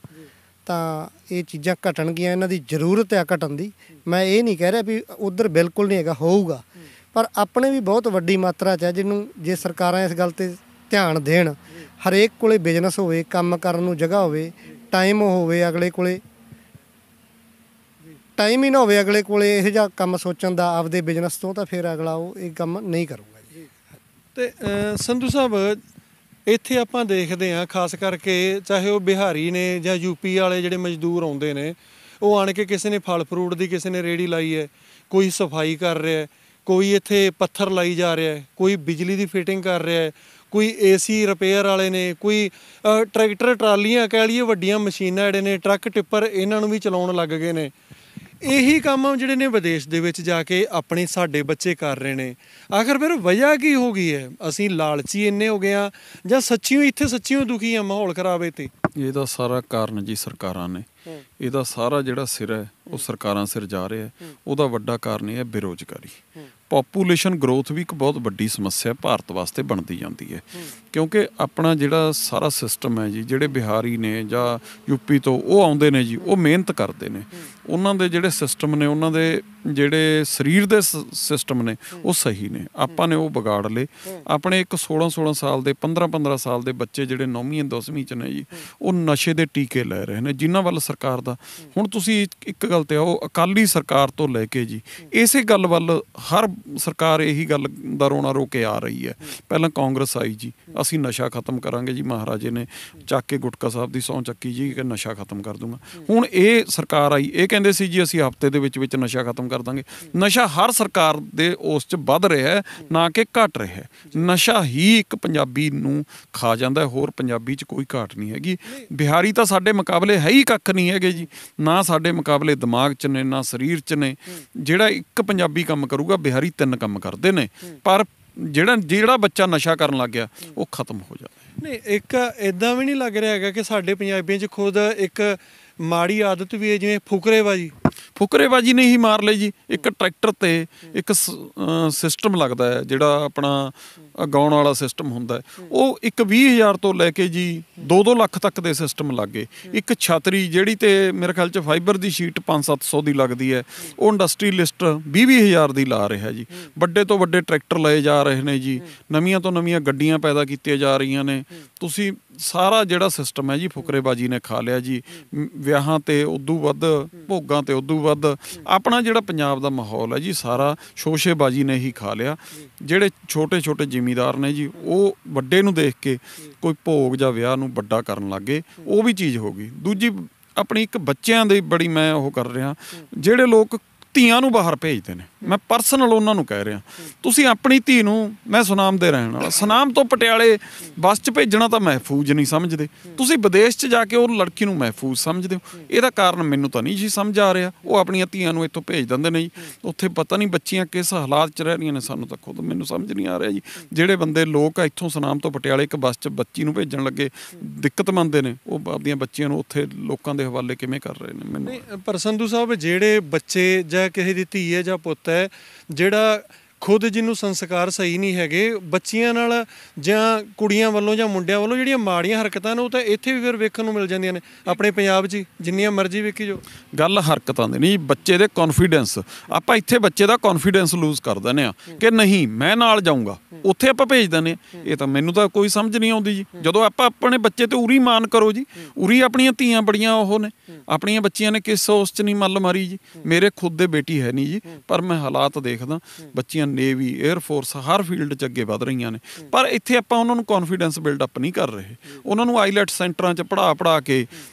ਤਾਂ ਇਹ ਚੀਜ਼ਾਂ ਘਟਣਗੀਆਂ। ਇਹਨਾਂ ਦੀ ਜ਼ਰੂਰਤ ਹੈ ਘਟਣ ਦੀ। ਮੈਂ ਇਹ ਨਹੀਂ ਕਹਿ ਰਿਹਾ ਵੀ ਉੱਧਰ ਬਿਲਕੁਲ ਨਹੀਂ ਹੈਗਾ, ਹੋਊਗਾ, ਪਰ ਆਪਣੇ ਵੀ ਬਹੁਤ ਵੱਡੀ ਮਾਤਰਾ 'ਚ ਹੈ ਜਿਹਨੂੰ ਜੇ ਸਰਕਾਰਾਂ ਇਸ ਗੱਲ 'ਤੇ ਧਿਆਨ ਦੇਣ। ਹਰੇਕ ਕੋਲੇ ਬਿਜ਼ਨਸ ਹੋਵੇ, ਕੰਮ ਕਰਨ ਨੂੰ ਜਗ੍ਹਾ ਹੋਵੇ, ਟਾਈਮ ਹੋਵੇ ਅਗਲੇ ਕੋਲੇ, ਟਾਈਮ ਹੀ ਨਾ ਹੋਵੇ ਅਗਲੇ ਕੋਲੇ ਇਹੋ ਜਿਹਾ ਕੰਮ ਸੋਚਣ ਦਾ ਆਪਦੇ ਬਿਜ਼ਨਸ ਤੋਂ, ਤਾਂ ਫਿਰ ਅਗਲਾ ਉਹ ਇਹ ਕੰਮ ਨਹੀਂ ਕਰੂਗਾ ਜੀ। ਤੇ ਸੰਧੂ ਸਾਹਿਬ, ਇੱਥੇ ਆਪਾਂ ਦੇਖਦੇ ਹਾਂ ਖਾਸ ਕਰਕੇ ਚਾਹੇ ਉਹ ਬਿਹਾਰੀ ਨੇ ਜਾਂ ਯੂਪੀ ਵਾਲੇ ਜਿਹੜੇ ਮਜ਼ਦੂਰ ਆਉਂਦੇ ਨੇ, ਉਹ ਆਣ ਕੇ ਕਿਸੇ ਨੇ ਫਲ ਫਰੂਟ ਦੀ ਕਿਸੇ ਨੇ ਰੇਹੜੀ ਲਾਈ ਹੈ, ਕੋਈ ਸਫਾਈ ਕਰ ਰਿਹਾ, ਕੋਈ ਇੱਥੇ ਪੱਥਰ ਲਾਈ ਜਾ ਰਿਹਾ, ਕੋਈ ਬਿਜਲੀ ਦੀ ਫਿਟਿੰਗ ਕਰ ਰਿਹਾ, ਕੋਈ ਏਸੀ ਰਿਪੇਅਰ ਵਾਲੇ ਨੇ, ਕੋਈ ਟਰੈਕਟਰ ਟਰਾਲੀਆਂ ਕਹਿ ਲਈਏ ਵੱਡੀਆਂ ਮਸ਼ੀਨਾਂ ਜਿਹੜੇ ਨੇ, ਟਰੱਕ ਟਿੱਪਰ, ਇਹਨਾਂ ਨੂੰ ਵੀ ਚਲਾਉਣ ਲੱਗ ਗਏ ਨੇ। ਇਹੀ ਕੰਮ ਜਿਹੜੇ ਨੇ ਵਿਦੇਸ਼ ਦੇ ਵਿੱਚ ਜਾ ਕੇ ਆਪਣੇ ਸਾਡੇ ਬੱਚੇ ਕਰ ਰਹੇ ਨੇ। ਆਖਰ ਫਿਰ ਵਜ੍ਹਾ ਕੀ ਹੋ ਗਈ ਹੈ? ਅਸੀਂ ਲਾਲਚੀ ਇੰਨੇ ਹੋ ਗਏ ਆ ਜਾਂ ਸੱਚੀਓ ਇੱਥੇ ਸੱਚੀਓ ਦੁਖੀ ਆ ਮਾਹੌਲ ਖਰਾਬ ਹੈ? ਤੇ ਇਹਦਾ ਸਾਰਾ ਕਾਰਨ ਜੀ ਸਰਕਾਰਾਂ ਨੇ। ਇਹਦਾ ਸਾਰਾ ਜਿਹੜਾ ਸਿਰ ਹੈ ਉਹ ਸਰਕਾਰਾਂ ਸਿਰ ਜਾ ਰਿਹਾ। ਉਹਦਾ ਵੱਡਾ ਕਾਰਨ ਇਹ ਹੈ ਬੇਰੁਜ਼ਗਾਰੀ। ਪੋਪੂਲੇਸ਼ਨ ਗਰੋਥ ਵੀ ਇੱਕ ਬਹੁਤ ਵੱਡੀ ਸਮੱਸਿਆ ਭਾਰਤ ਵਾਸਤੇ ਬਣਦੀ ਜਾਂਦੀ ਹੈ, ਕਿਉਂਕਿ ਆਪਣਾ ਜਿਹੜਾ ਸਾਰਾ ਸਿਸਟਮ ਹੈ ਜੀ, ਜਿਹੜੇ ਬਿਹਾਰੀ ਨੇ ਜਾਂ ਯੂਪੀ ਤੋਂ ਉਹ ਆਉਂਦੇ ਨੇ ਜੀ, ਉਹ ਮਿਹਨਤ ਕਰਦੇ ਨੇ। ਉਹਨਾਂ ਦੇ ਜਿਹੜੇ ਸਿਸਟਮ ਨੇ, ਉਹਨਾਂ ਦੇ ਜਿਹੜੇ ਸਰੀਰ ਦੇ ਸਿਸਟਮ ਨੇ ਉਹ ਸਹੀ ਨੇ। ਆਪਾਂ ਨੇ ਉਹ ਵਿਗਾੜ ਲਏ। ਆਪਣੇ ਇੱਕ 16 ਸਾਲ ਦੇ 15 ਸਾਲ ਦੇ ਬੱਚੇ ਜਿਹੜੇ 9ਵੀਂ 10ਵੀਂ 'ਚ ਨੇ ਜੀ, ਉਹ ਨਸ਼ੇ ਦੇ ਟੀਕੇ ਲੈ ਰਹੇ ਨੇ, ਜਿਨ੍ਹਾਂ ਵੱਲ ਸਰਕਾਰ ਦਾ ਹੁਣ ਤੁਸੀਂ ਇੱਕ ਗੱਲ ਤੇ ਆਓ, ਅਕਾਲੀ ਸਰਕਾਰ ਤੋਂ ਲੈ ਕੇ ਜੀ ਇਸੇ ਗੱਲ ਵੱਲ ਹਰ ਸਰਕਾਰ ਇਹੀ ਗੱਲ ਦਾ ਰੋਣਾ ਰੋ ਕੇ ਆ ਰਹੀ ਹੈ। ਪਹਿਲਾਂ ਕਾਂਗਰਸ ਆਈ ਜੀ, ਅਸੀਂ ਨਸ਼ਾ ਖਤਮ ਕਰਾਂਗੇ ਜੀ, ਮਹਾਰਾਜੇ ਨੇ ਚੱਕ ਕੇ ਗੁਟਕਾ ਸਾਹਿਬ ਦੀ ਸਹੁੰ ਚੱਕੀ ਜੀ ਕਿ ਨਸ਼ਾ ਖਤਮ ਕਰ ਦੂੰਗਾ। ਹੁਣ ਇਹ ਸਰਕਾਰ ਆਈ, ਇਹ ਕਹਿੰਦੇ ਸੀ ਜੀ ਅਸੀਂ ਹਫ਼ਤੇ ਦੇ ਵਿੱਚ ਨਸ਼ਾ ਖਤਮ ਕਰ ਦਾਂਗੇ। ਨਸ਼ਾ ਹਰ ਸਰਕਾਰ ਦੇ ਉਸ 'ਚ ਵੱਧ ਰਿਹਾ ਨਾ ਕਿ ਘਟ ਰਿਹਾ। ਨਸ਼ਾ ਹੀ ਇੱਕ ਪੰਜਾਬੀ ਨੂੰ ਖਾ ਜਾਂਦਾ, ਹੋਰ ਪੰਜਾਬੀ 'ਚ ਕੋਈ ਘਾਟ ਨਹੀਂ ਹੈਗੀ। ਬਿਹਾਰੀ ਤਾਂ ਸਾਡੇ ਮੁਕਾਬਲੇ ਹੈ ਹੀ ਕੱਖ ਨਹੀਂ ਹੈਗੇ ਜੀ, ਨਾ ਸਾਡੇ ਮੁਕਾਬਲੇ ਦਿਮਾਗ 'ਚ ਨੇ ਨਾ ਸਰੀਰ 'ਚ ਨੇ। ਜਿਹੜਾ ਇੱਕ ਪੰਜਾਬੀ ਕੰਮ ਕਰੂਗਾ, ਬਿਹਾਰੀ 3 ਕੰਮ ਕਰਦੇ ਨੇ। ਪਰ ਜਿਹੜਾ ਬੱਚਾ ਨਸ਼ਾ ਕਰਨ ਲੱਗ ਗਿਆ ਉਹ ਖਤਮ ਹੋ ਜਾਂਦਾ। ਨਹੀਂ, ਇੱਕ ਇੱਦਾਂ ਵੀ ਨਹੀਂ ਲੱਗ ਰਿਹਾ ਹੈਗਾ ਕਿ ਸਾਡੇ ਪੰਜਾਬੀਆਂ 'ਚ ਖੁਦ ਇੱਕ ਮਾੜੀ ਆਦਤ ਵੀ ਹੈ, ਜਿਵੇਂ ਫੁਕਰੇਬਾਜੀ ਨੇ ਹੀ ਮਾਰ ਲਈ ਜੀ। ਇੱਕ ਟਰੈਕਟਰ ਤੇ ਇੱਕ ਸਿਸਟਮ ਲੱਗਦਾ ਹੈ, ਜਿਹੜਾ ਆਪਣਾ ਗਾਉਣ ਵਾਲਾ ਸਿਸਟਮ ਹੁੰਦਾ, ਉਹ ਇੱਕ 20,000 ਤੋਂ ਲੈ ਕੇ ਜੀ 2-2 ਲੱਖ ਤੱਕ ਦੇ ਸਿਸਟਮ ਲੱਗ ਗਏ। ਇੱਕ ਛਤਰੀ ਜਿਹੜੀ ਤੇ ਮੇਰੇ ਖਿਆਲ 'ਚ ਫਾਈਬਰ ਦੀ ਸ਼ੀਟ 500-700 ਦੀ ਲੱਗਦੀ ਹੈ, ਉਹ ਇੰਡਸਟਰੀਲਿਸਟ 20,000 ਦੀ ਲਾ ਰਿਹਾ ਜੀ। ਵੱਡੇ ਤੋਂ ਵੱਡੇ ਟਰੈਕਟਰ ਲਏ ਜਾ ਰਹੇ ਨੇ ਜੀ, ਨਵੀਆਂ ਤੋਂ ਨਵੀਆਂ ਗੱਡੀਆਂ ਪੈਦਾ ਕੀਤੀਆਂ ਜਾ ਰਹੀਆਂ ਨੇ। ਤੁਸੀਂ ਸਾਰਾ ਜਿਹੜਾ ਸਿਸਟਮ ਹੈ ਜੀ ਫੁਕਰੇਬਾਜੀ ਨੇ ਖਾ ਲਿਆ ਜੀ। ਵਿਆਹਾਂ ਤੇ ਉਦੋਂ ਵੱਧ, ਭੋਗਾਂ ਤੇ ਉਦੋਂ ਵੱਧ ਆਪਣਾ ਜਿਹੜਾ ਪੰਜਾਬ ਦਾ ਮਾਹੌਲ ਹੈ ਜੀ ਸਾਰਾ ਸ਼ੋਸ਼ੇਬਾਜੀ ਨੇ ਹੀ ਖਾ ਲਿਆ। ਜਿਹੜੇ ਛੋਟੇ ਜ਼ਿਮੀਂਦਾਰ ਨੇ ਜੀ, ਉਹ ਵੱਡੇ ਨੂੰ ਦੇਖ ਕੇ ਕੋਈ ਭੋਗ ਜਾਂ ਵਿਆਹ ਨੂੰ ਵੱਡਾ ਕਰਨ ਲੱਗ ਗਏ, ਉਹ ਵੀ ਚੀਜ਼ ਹੋ ਗਈ। ਦੂਜੀ ਆਪਣੀ ਇੱਕ ਬੱਚਿਆਂ ਦੀ ਬੜੀ ਮੈਂ ਉਹ ਕਰ ਰਿਹਾ, ਜਿਹੜੇ ਲੋਕ ਧੀਆਂ ਨੂੰ ਬਾਹਰ ਭੇਜਦੇ ਨੇ। ਮੈਂ ਪਰਸਨਲ ਉਹਨਾਂ ਨੂੰ ਕਹਿ ਰਿਹਾ, ਤੁਸੀਂ ਆਪਣੀ ਧੀ ਨੂੰ, ਮੈਂ ਸੁਨਾਮ ਦੇ ਰਹਿਣ ਵਾਲਾ, ਸੁਨਾਮ ਤੋਂ ਪਟਿਆਲੇ ਬੱਸ 'ਚ ਭੇਜਣਾ ਤਾਂ ਮਹਿਫੂਜ਼ ਨਹੀਂ ਸਮਝਦੇ, ਤੁਸੀਂ ਵਿਦੇਸ਼ 'ਚ ਜਾ ਕੇ ਉਹ ਲੜਕੀ ਨੂੰ ਮਹਿਫੂਜ਼ ਸਮਝਦੇ ਹੋ। ਇਹਦਾ ਕਾਰਨ ਮੈਨੂੰ ਤਾਂ ਨਹੀਂ ਜੀ ਸਮਝ ਆ ਰਿਹਾ। ਉਹ ਆਪਣੀਆਂ ਧੀਆਂ ਨੂੰ ਇੱਥੋਂ ਭੇਜ ਦਿੰਦੇ ਨੇ ਜੀ, ਉੱਥੇ ਪਤਾ ਨਹੀਂ ਬੱਚੀਆਂ ਕਿਸ ਹਾਲਾਤ 'ਚ ਰਹਿ ਰਹੀਆਂ ਨੇ, ਸਾਨੂੰ ਤਾਂ ਖੁਦ ਮੈਨੂੰ ਸਮਝ ਨਹੀਂ ਆ ਰਿਹਾ ਜੀ। ਜਿਹੜੇ ਬੰਦੇ ਲੋਕ ਆ ਇੱਥੋਂ ਸੁਨਾਮ ਤੋਂ ਪਟਿਆਲੇ ਇੱਕ ਬੱਸ 'ਚ ਬੱਚੀ ਨੂੰ ਭੇਜਣ ਲੱਗੇ ਦਿੱਕਤ ਮੰਨਦੇ ਨੇ, ਉਹ ਆਪਦੀਆਂ ਬੱਚੀਆਂ ਨੂੰ ਉੱਥੇ ਲੋਕਾਂ ਦੇ ਹਵਾਲੇ ਕਿਵੇਂ ਕਰ ਰਹੇ ਨੇ ਮੈਨੂੰ। ਪਰ ਸੰਧੂ ਸਾਹਿਬ, ਜਿਹੜੇ ਬੱਚੇ ਜਾਂ ਕਿਸੇ ਦੀ ਧੀ ਹੈ ਜਾਂ ਪੁੱਤ ਹੈ ਜਿਹੜਾ ਖੁਦ ਜਿਹਨੂੰ ਸੰਸਕਾਰ ਸਹੀ ਨਹੀਂ ਹੈਗੇ, ਬੱਚੀਆਂ ਨਾਲ ਜਾਂ ਕੁੜੀਆਂ ਵੱਲੋਂ ਜਾਂ ਮੁੰਡਿਆਂ ਵੱਲੋਂ ਜਿਹੜੀਆਂ ਮਾੜੀਆਂ ਹਰਕਤਾਂ ਨੇ ਉਹ ਤਾਂ ਇੱਥੇ ਵੀ ਫਿਰ ਵੇਖਣ ਨੂੰ ਮਿਲ ਜਾਂਦੀਆਂ ਨੇ ਆਪਣੇ ਪੰਜਾਬ 'ਚ, ਜਿੰਨੀਆਂ ਮਰਜ਼ੀ ਵੇਖੀ ਜੋ। ਗੱਲ ਹਰਕਤਾਂ ਦੀ ਨਹੀਂ, ਬੱਚੇ ਦੇ ਕੌਨਫੀਡੈਂਸ, ਆਪਾਂ ਇੱਥੇ ਬੱਚੇ ਦਾ ਕੌਨਫੀਡੈਂਸ ਲੂਜ਼ ਕਰ ਦਿੰਦੇ ਆ ਕਿ ਨਹੀਂ ਮੈਂ ਨਾਲ ਜਾਊਂਗਾ, ਉੱਥੇ ਆਪਾਂ ਭੇਜ ਦਿੰਦੇ ਆ। ਇਹ ਤਾਂ ਮੈਨੂੰ ਤਾਂ ਕੋਈ ਸਮਝ ਨਹੀਂ ਆਉਂਦੀ ਜੀ। ਜਦੋਂ ਆਪਾਂ ਆਪਣੇ ਬੱਚੇ ਤੇ ਉਰੀ ਮਾਨ ਕਰੋ ਜੀ, ਉਰੀ ਆਪਣੀਆਂ ਧੀਆਂ ਬੜੀਆਂ ਉਹ ਨੇ, ਆਪਣੀਆਂ ਬੱਚੀਆਂ ਨੇ ਕਿਸ ਉਸ 'ਚ ਨਹੀਂ ਮੱਲ ਮਾਰੀ ਜੀ। ਮੇਰੇ ਖੁਦ ਦੇ ਬੇਟੀ ਹੈ ਨਹੀਂ ਜੀ, ਪਰ ਮੈਂ ਹਾਲਾਤ ਦੇਖਦਾ, ਬੱਚੀਆਂ ਨੇਵੀ, 에ਅਰ ਫੋਰਸ, ਹਰ ਫੀਲਡ 'ਚ ਅੱਗੇ ਵਧ ਰਹੀਆਂ ਨੇ। ਪਰ ਇੱਥੇ ਆਪਾਂ ਉਹਨਾਂ ਨੂੰ ਕੌਨਫੀਡੈਂਸ ਬਿਲਡਅਪ ਨਹੀਂ ਕਰ ਰਹੇ। ਉਹਨਾਂ ਨੂੰ ਆਈਲੈਟ ਸੈਂਟਰਾਂ 'ਚ ਪੜ੍ਹਾ ਕੇ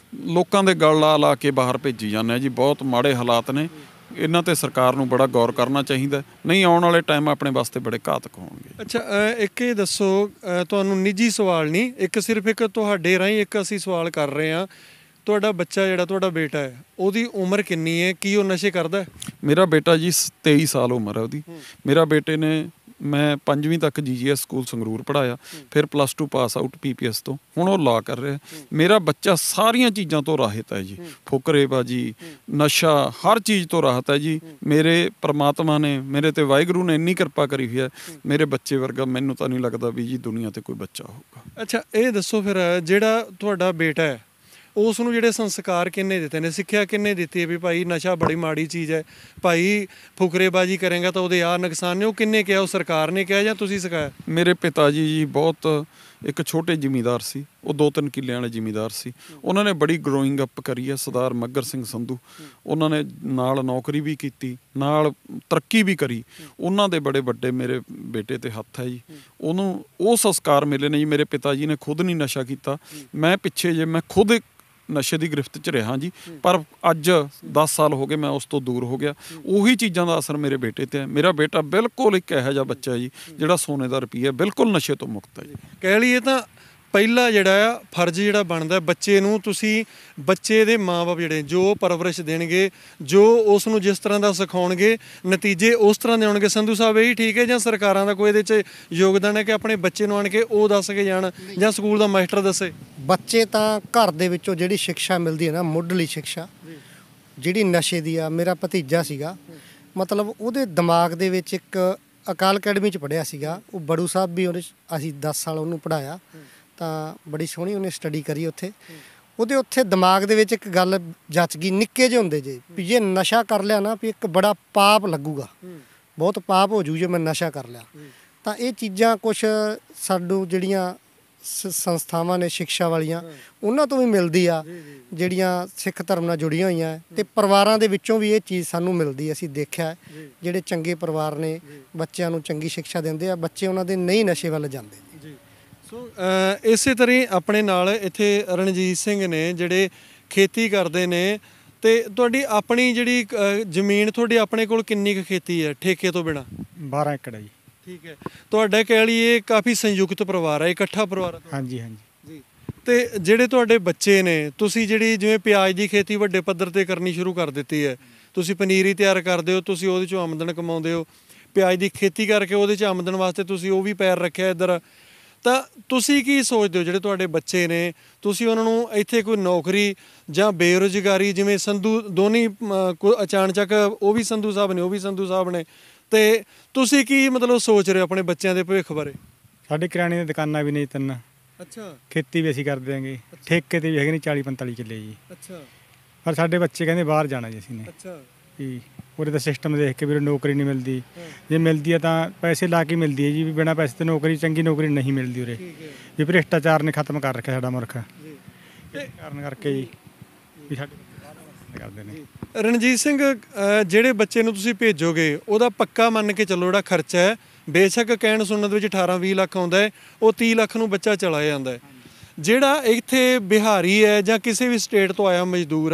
ਲੋਕਾਂ ਦੇ ਗਲ ਲਾ ਕੇ ਬਾਹਰ ਭੇਜੀ ਜਾਂਦੇ ਆ ਜੀ। ਬਹੁਤ ਮਾੜੇ ਹਾਲਾਤ ਨੇ, ਇਹਨਾਂ ਤੇ ਸਰਕਾਰ ਨੂੰ ਬੜਾ ਗੌਰ ਕਰਨਾ ਚਾਹੀਦਾ, ਨਹੀਂ ਆਉਣ ਵਾਲੇ ਟਾਈਮ ਆਪਣੇ ਵਾਸਤੇ ਬੜੇ ਘਾਤਕ ਹੋਣਗੇ। ਅੱਛਾ, ਇੱਕ ਇਹ ਦੱਸੋ, ਤੁਹਾਨੂੰ ਨਿੱਜੀ ਸਵਾਲ ਨਹੀਂ, ਸਿਰਫ ਇੱਕ ਤੁਹਾਡੇ ਰਾਹੀਂ ਇੱਕ ਅਸੀਂ ਸਵਾਲ ਕਰ ਰਹੇ ਹਾਂ। ਤੁਹਾਡਾ ਬੱਚਾ ਜਿਹੜਾ ਤੁਹਾਡਾ ਬੇਟਾ ਹੈ, ਉਹਦੀ ਉਮਰ ਕਿੰਨੀ ਹੈ? ਕੀ ਉਹ ਨਸ਼ੇ ਕਰਦਾ? ਮੇਰਾ ਬੇਟਾ ਜੀ 23 ਸਾਲ ਉਮਰ ਹੈ ਉਹਦੀ। ਮੇਰਾ ਬੇਟੇ ਨੇ, ਮੈਂ 5ਵੀਂ ਤੱਕ GGS ਸਕੂਲ ਸੰਗਰੂਰ ਪੜ੍ਹਾਇਆ, ਫਿਰ +2 ਪਾਸ ਆਊਟ PPS ਤੋਂ, ਹੁਣ ਉਹ ਲਾ ਕਰ ਰਿਹਾ। ਮੇਰਾ ਬੱਚਾ ਸਾਰੀਆਂ ਚੀਜ਼ਾਂ ਤੋਂ ਰਾਹਤ ਹੈ ਜੀ, ਫੁਕਰੇਬਾਜੀ, ਨਸ਼ਾ, ਹਰ ਚੀਜ਼ ਤੋਂ ਰਾਹਤ ਹੈ ਜੀ। ਮੇਰੇ ਪ੍ਰਮਾਤਮਾ ਨੇ, ਮੇਰੇ ਤੇ ਵਾਹਿਗੁਰੂ ਨੇ ਇੰਨੀ ਕਿਰਪਾ ਕਰੀ ਹੋਈ ਹੈ, ਮੇਰੇ ਬੱਚੇ ਵਰਗਾ ਮੈਨੂੰ ਤਾਂ ਨਹੀਂ ਲੱਗਦਾ ਵੀ ਜੀ ਦੁਨੀਆ ਤੇ ਕੋਈ ਬੱਚਾ ਹੋਊਗਾ। ਅੱਛਾ, ਇਹ ਦੱਸੋ ਫਿਰ, ਜਿਹੜਾ ਤੁਹਾਡਾ ਬੇਟਾ ਹੈ ਉਸ ਨੂੰ ਜਿਹੜੇ ਸੰਸਕਾਰ ਕਿੰਨੇ ਦਿੱਤੇ ਨੇ, ਸਿੱਖਿਆ ਕਿੰਨੇ ਦਿੱਤੀ ਹੈ ਵੀ ਭਾਈ ਨਸ਼ਾ ਬੜੀ ਮਾੜੀ ਚੀਜ਼ ਹੈ, ਭਾਈ ਫੁਕਰੇਬਾਜੀ ਕਰੇਗਾ ਤਾਂ ਉਹਦੇ ਆਹ ਨੁਕਸਾਨ ਨੇ? ਉਹ ਕਿੰਨੇ ਕਿਹਾ? ਉਹ ਸਰਕਾਰ ਨੇ ਕਿਹਾ ਜਾਂ ਤੁਸੀਂ ਸਿਖਾਇਆ? ਮੇਰੇ ਪਿਤਾ ਜੀ ਬਹੁਤ ਇੱਕ ਛੋਟੇ ਜ਼ਿਮੀਂਦਾਰ ਸੀ, ਉਹ 2-3 ਕਿੱਲਿਆਂ ਵਾਲੇ ਜ਼ਿਮੀਂਦਾਰ ਸੀ। ਉਹਨਾਂ ਨੇ ਬੜੀ ਗਰੋਇੰਗ ਅਪ ਕਰੀ ਹੈ, ਸਰਦਾਰ ਮੱਘਰ ਸਿੰਘ ਸੰਧੂ। ਉਹਨਾਂ ਨੇ ਨਾਲ ਨੌਕਰੀ ਵੀ ਕੀਤੀ, ਨਾਲ ਤਰੱਕੀ ਵੀ ਕਰੀ। ਉਹਨਾਂ ਦੇ ਬੜੇ ਵੱਡੇ ਮੇਰੇ ਬੇਟੇ ਤੇ ਹੱਥ ਹੈ ਜੀ। ਉਹਨੂੰ ਉਹ ਸੰਸਕਾਰ ਮਿਲੇ ਨੇ ਜੀ। ਮੇਰੇ ਪਿਤਾ ਜੀ ਨੇ ਖੁਦ ਨਹੀਂ ਨਸ਼ਾ ਕੀਤਾ। ਮੈਂ ਪਿੱਛੇ ਜੇ ਮੈਂ ਖੁਦ ਨਸ਼ੇ ਦੀ ਗ੍ਰਿਫਤ 'ਚ ਰਿਹਾ ਜੀ, ਪਰ ਅੱਜ 10 ਸਾਲ ਹੋ ਗਏ ਮੈਂ ਉਸ ਤੋਂ ਦੂਰ ਹੋ ਗਿਆ। ਉਹੀ ਚੀਜ਼ਾਂ ਦਾ ਅਸਰ ਮੇਰੇ ਬੇਟੇ ਤੇ ਹੈ। ਮੇਰਾ ਬੇਟਾ ਬਿਲਕੁਲ ਇੱਕ ਇਹੋ ਜਿਹਾ ਬੱਚਾ ਜੀ ਜਿਹੜਾ ਸੋਨੇ ਦਾ ਰੁਪਈਆ, ਬਿਲਕੁਲ ਨਸ਼ੇ ਤੋਂ ਮੁਕਤ ਹੈ ਜੀ। ਕਹਿ ਲਈਏ ਤਾਂ ਪਹਿਲਾ ਜਿਹੜਾ ਆ ਫਰਜ਼ ਜਿਹੜਾ ਬਣਦਾ ਬੱਚੇ ਨੂੰ, ਤੁਸੀਂ ਬੱਚੇ ਦੇ ਮਾਂ-ਬਾਪ ਜਿਹੜੇ ਜੋ ਪਰਵਰਿਸ਼ ਦੇਣਗੇ, ਜੋ ਉਸ ਨੂੰ ਜਿਸ ਤਰ੍ਹਾਂ ਦਾ ਸਿਖਾਉਣਗੇ, ਨਤੀਜੇ ਉਸ ਤਰ੍ਹਾਂ ਦੇ ਆਉਣਗੇ। ਸੰਧੂ ਸਾਹਿਬ, ਇਹੀ ਠੀਕ ਹੈ ਜਾਂ ਸਰਕਾਰਾਂ ਦਾ ਕੋਈ ਇਹਦੇ 'ਚ ਯੋਗਦਾਨ ਹੈ ਕਿ ਆਪਣੇ ਬੱਚੇ ਨੂੰ ਆਣ ਕੇ ਉਹ ਦੱਸ ਕੇ ਜਾਣ ਜਾਂ ਸਕੂਲ ਦਾ ਮਾਸਟਰ ਦੱਸੇ? ਬੱਚੇ ਤਾਂ ਘਰ ਦੇ ਵਿੱਚੋਂ ਜਿਹੜੀ ਸਿੱਖਿਆ ਮਿਲਦੀ ਹੈ ਨਾ, ਮੁੱਢਲੀ ਸਿੱਖਿਆ ਜਿਹੜੀ ਨਸ਼ੇ ਦੀ ਆ। ਮੇਰਾ ਭਤੀਜਾ ਸੀਗਾ, ਮਤਲਬ ਉਹਦੇ ਦਿਮਾਗ ਦੇ ਵਿੱਚ ਇੱਕ ਅਕਾਲ ਅਕੈਡਮੀ 'ਚ ਪੜ੍ਹਿਆ ਸੀਗਾ ਉਹ, ਬੜੂ ਸਾਹਿਬ ਵੀ ਉਹਦੇ, ਅਸੀਂ 10 ਸਾਲ ਉਹਨੂੰ ਪੜ੍ਹਾਇਆ, ਤਾਂ ਬੜੀ ਸੋਹਣੀ ਉਹਨੇ ਸਟੱਡੀ ਕਰੀ ਉੱਥੇ। ਉਹਦੇ ਉੱਥੇ ਦਿਮਾਗ ਦੇ ਵਿੱਚ ਇੱਕ ਗੱਲ ਜੱਚ ਗਈ ਨਿੱਕੇ ਜਿਹੇ ਹੁੰਦੇ ਜੇ, ਵੀ ਜੇ ਨਸ਼ਾ ਕਰ ਲਿਆ ਨਾ ਵੀ ਇੱਕ ਬੜਾ ਪਾਪ ਲੱਗੂਗਾ, ਬਹੁਤ ਪਾਪ ਹੋ ਜੂ ਜੇ ਮੈਂ ਨਸ਼ਾ ਕਰ ਲਿਆ। ਤਾਂ ਇਹ ਚੀਜ਼ਾਂ ਕੁਛ ਸਾਨੂੰ ਜਿਹੜੀਆਂ ਸੰਸਥਾਵਾਂ ਨੇ ਸਿੱਖਿਆ ਵਾਲੀਆਂ, ਉਹਨਾਂ ਤੋਂ ਵੀ ਮਿਲਦੀ ਆ, ਜਿਹੜੀਆਂ ਸਿੱਖ ਧਰਮ ਨਾਲ ਜੁੜੀਆਂ ਹੋਈਆਂ, ਅਤੇ ਪਰਿਵਾਰਾਂ ਦੇ ਵਿੱਚੋਂ ਵੀ ਇਹ ਚੀਜ਼ ਸਾਨੂੰ ਮਿਲਦੀ। ਅਸੀਂ ਦੇਖਿਆ ਜਿਹੜੇ ਚੰਗੇ ਪਰਿਵਾਰ ਨੇ ਬੱਚਿਆਂ ਨੂੰ ਚੰਗੀ ਸਿੱਖਿਆ ਦਿੰਦੇ ਆ, ਬੱਚੇ ਉਹਨਾਂ ਦੇ ਨਹੀਂ ਨਸ਼ੇ ਵੱਲ ਜਾਂਦੇ। ਸੋ ਇਸੇ ਤਰ੍ਹਾਂ ਹੀ ਆਪਣੇ ਨਾਲ ਇੱਥੇ ਰਣਜੀਤ ਸਿੰਘ ਨੇ ਜਿਹੜੇ ਖੇਤੀ ਕਰਦੇ ਨੇ। ਤੇ ਤੁਹਾਡੀ ਆਪਣੀ ਜਿਹੜੀ ਜ਼ਮੀਨ, ਤੁਹਾਡੀ ਆਪਣੇ ਕੋਲ ਕਿੰਨੀ ਕੁ ਖੇਤੀ ਹੈ ਠੇਕੇ ਤੋਂ ਬਿਨਾਂ? 12 ਏਕੜ ਹੈ ਜੀ। ਠੀਕ ਹੈ, ਤੁਹਾਡਾ ਕਹਿ ਲਈਏ ਕਾਫੀ ਸੰਯੁਕਤ ਪਰਿਵਾਰ ਹੈ, ਇਕੱਠਾ ਪਰਿਵਾਰ ਹੈ? ਹਾਂਜੀ ਹਾਂਜੀ ਜੀ। ਤੇ ਜਿਹੜੇ ਤੁਹਾਡੇ ਬੱਚੇ ਨੇ, ਤੁਸੀਂ ਜਿਹੜੀ ਜਿਵੇਂ ਪਿਆਜ਼ ਦੀ ਖੇਤੀ ਵੱਡੇ ਪੱਧਰ ਤੇ ਕਰਨੀ ਸ਼ੁਰੂ ਕਰ ਦਿੱਤੀ ਹੈ, ਤੁਸੀਂ ਪਨੀਰੀ ਤਿਆਰ ਕਰਦੇ ਹੋ, ਤੁਸੀਂ ਉਹਦੇ 'ਚੋਂ ਆਮਦਨ ਕਮਾਉਂਦੇ ਹੋ, ਪਿਆਜ਼ ਦੀ ਖੇਤੀ ਕਰਕੇ ਉਹਦੇ 'ਚ ਆਮਦਨ ਵਾਸਤੇ ਤੁਸੀਂ ਉਹ ਵੀ ਪੈਰ ਰੱਖਿਆ ਇੱਧਰ। ਤਾਂ ਤੁਸੀਂ ਕੀ ਸੋਚਦੇ ਹੋ ਜਿਹੜੇ ਤੁਹਾਡੇ ਬੱਚੇ ਨੇ, ਤੁਸੀਂ ਉਹਨਾਂ ਨੂੰ ਇੱਥੇ ਕੋਈ ਨੌਕਰੀ ਜਾਂ ਬੇਰੁਜ਼ਗਾਰੀ, ਜਿਵੇਂ ਸੰਧੂ ਦੋਨੀ ਅਚਾਨਚੱਕ ਉਹ ਵੀ ਸੰਧੂ ਸਾਹਿਬ ਨੇ, ਉਹ ਵੀ ਸੰਧੂ ਸਾਹਿਬ ਨੇ, ਤੇ ਤੁਸੀਂ ਕੀ ਮਤਲਬ ਸੋਚ ਰਹੇ ਹੋ ਆਪਣੇ ਬੱਚਿਆਂ ਦੇ ਭਵਿੱਖ ਬਾਰੇ? ਸਾਡੇ ਕਿਰਾਣੇ ਦੀਆਂ ਦੁਕਾਨਾਂ ਵੀ ਨਹੀਂ 3। ਅੱਛਾ। ਖੇਤੀ ਵੀ ਅਸੀਂ ਕਰਦੇ ਆਂਗੇ, ਠੇਕੇ ਤੇ ਵੀ ਹੈਗੇ ਨੇ 40-45 ਕਿੱਲੇ ਜੀ। ਅੱਛਾ। ਪਰ ਸਾਡੇ ਬੱਚੇ ਕਹਿੰਦੇ ਬਾਹਰ ਜਾਣਾ ਜੀ ਅਸੀਂ ਨੇ। ਅੱਛਾ। ਵੀ ਉਰੇ ਦਾ ਸਿਸਟਮ ਦੇਖ ਕੇ ਵੀ ਨੌਕਰੀ ਨਹੀਂ ਮਿਲਦੀ, ਜੇ ਮਿਲਦੀ ਆ ਤਾਂ ਪੈਸੇ ਲਾ ਕੇ ਮਿਲਦੀ ਹੈ ਜੀ, ਵੀ ਬਿਨਾਂ ਪੈਸੇ ਤੇ ਨੌਕਰੀ, ਚੰਗੀ ਨੌਕਰੀ ਨਹੀਂ ਮਿਲਦੀ ਉਰੇ। ਵੀ ਭ੍ਰਿਸ਼ਟਾਚਾਰ ਨੇ ਖਤਮ ਕਰ ਰੱਖਿਆ ਸਾਡਾ ਮੁਲਕ, ਇਹ ਕਾਰਨ ਕਰਕੇ ਜੀ ਵੀ ਸਾਡੇ ਕਰਦੇ ਨੇ। ਰਣਜੀਤ ਸਿੰਘ, ਜਿਹੜੇ ਬੱਚੇ ਨੂੰ ਤੁਸੀਂ ਭੇਜੋਗੇ ਉਹਦਾ ਪੱਕਾ ਮੰਨ ਕੇ ਚੱਲੋ ਜਿਹੜਾ ਖਰਚਾ ਹੈ, ਬੇਸ਼ੱਕ ਕਹਿਣ ਸੁਣਨ ਦੇ ਵਿੱਚ 18-20 ਲੱਖ ਆਉਂਦਾ ਹੈ, ਉਹ 30 ਲੱਖ ਨੂੰ ਬੱਚਾ ਚਲਾ ਜਾਂਦਾ ਹੈ। ਜਿਹੜਾ ਇੱਥੇ ਬਿਹਾਰੀ ਹੈ ਜਾਂ ਕਿਸੇ ਵੀ ਸਟੇਟ ਤੋਂ ਆਇਆ ਮਜ਼ਦੂਰ,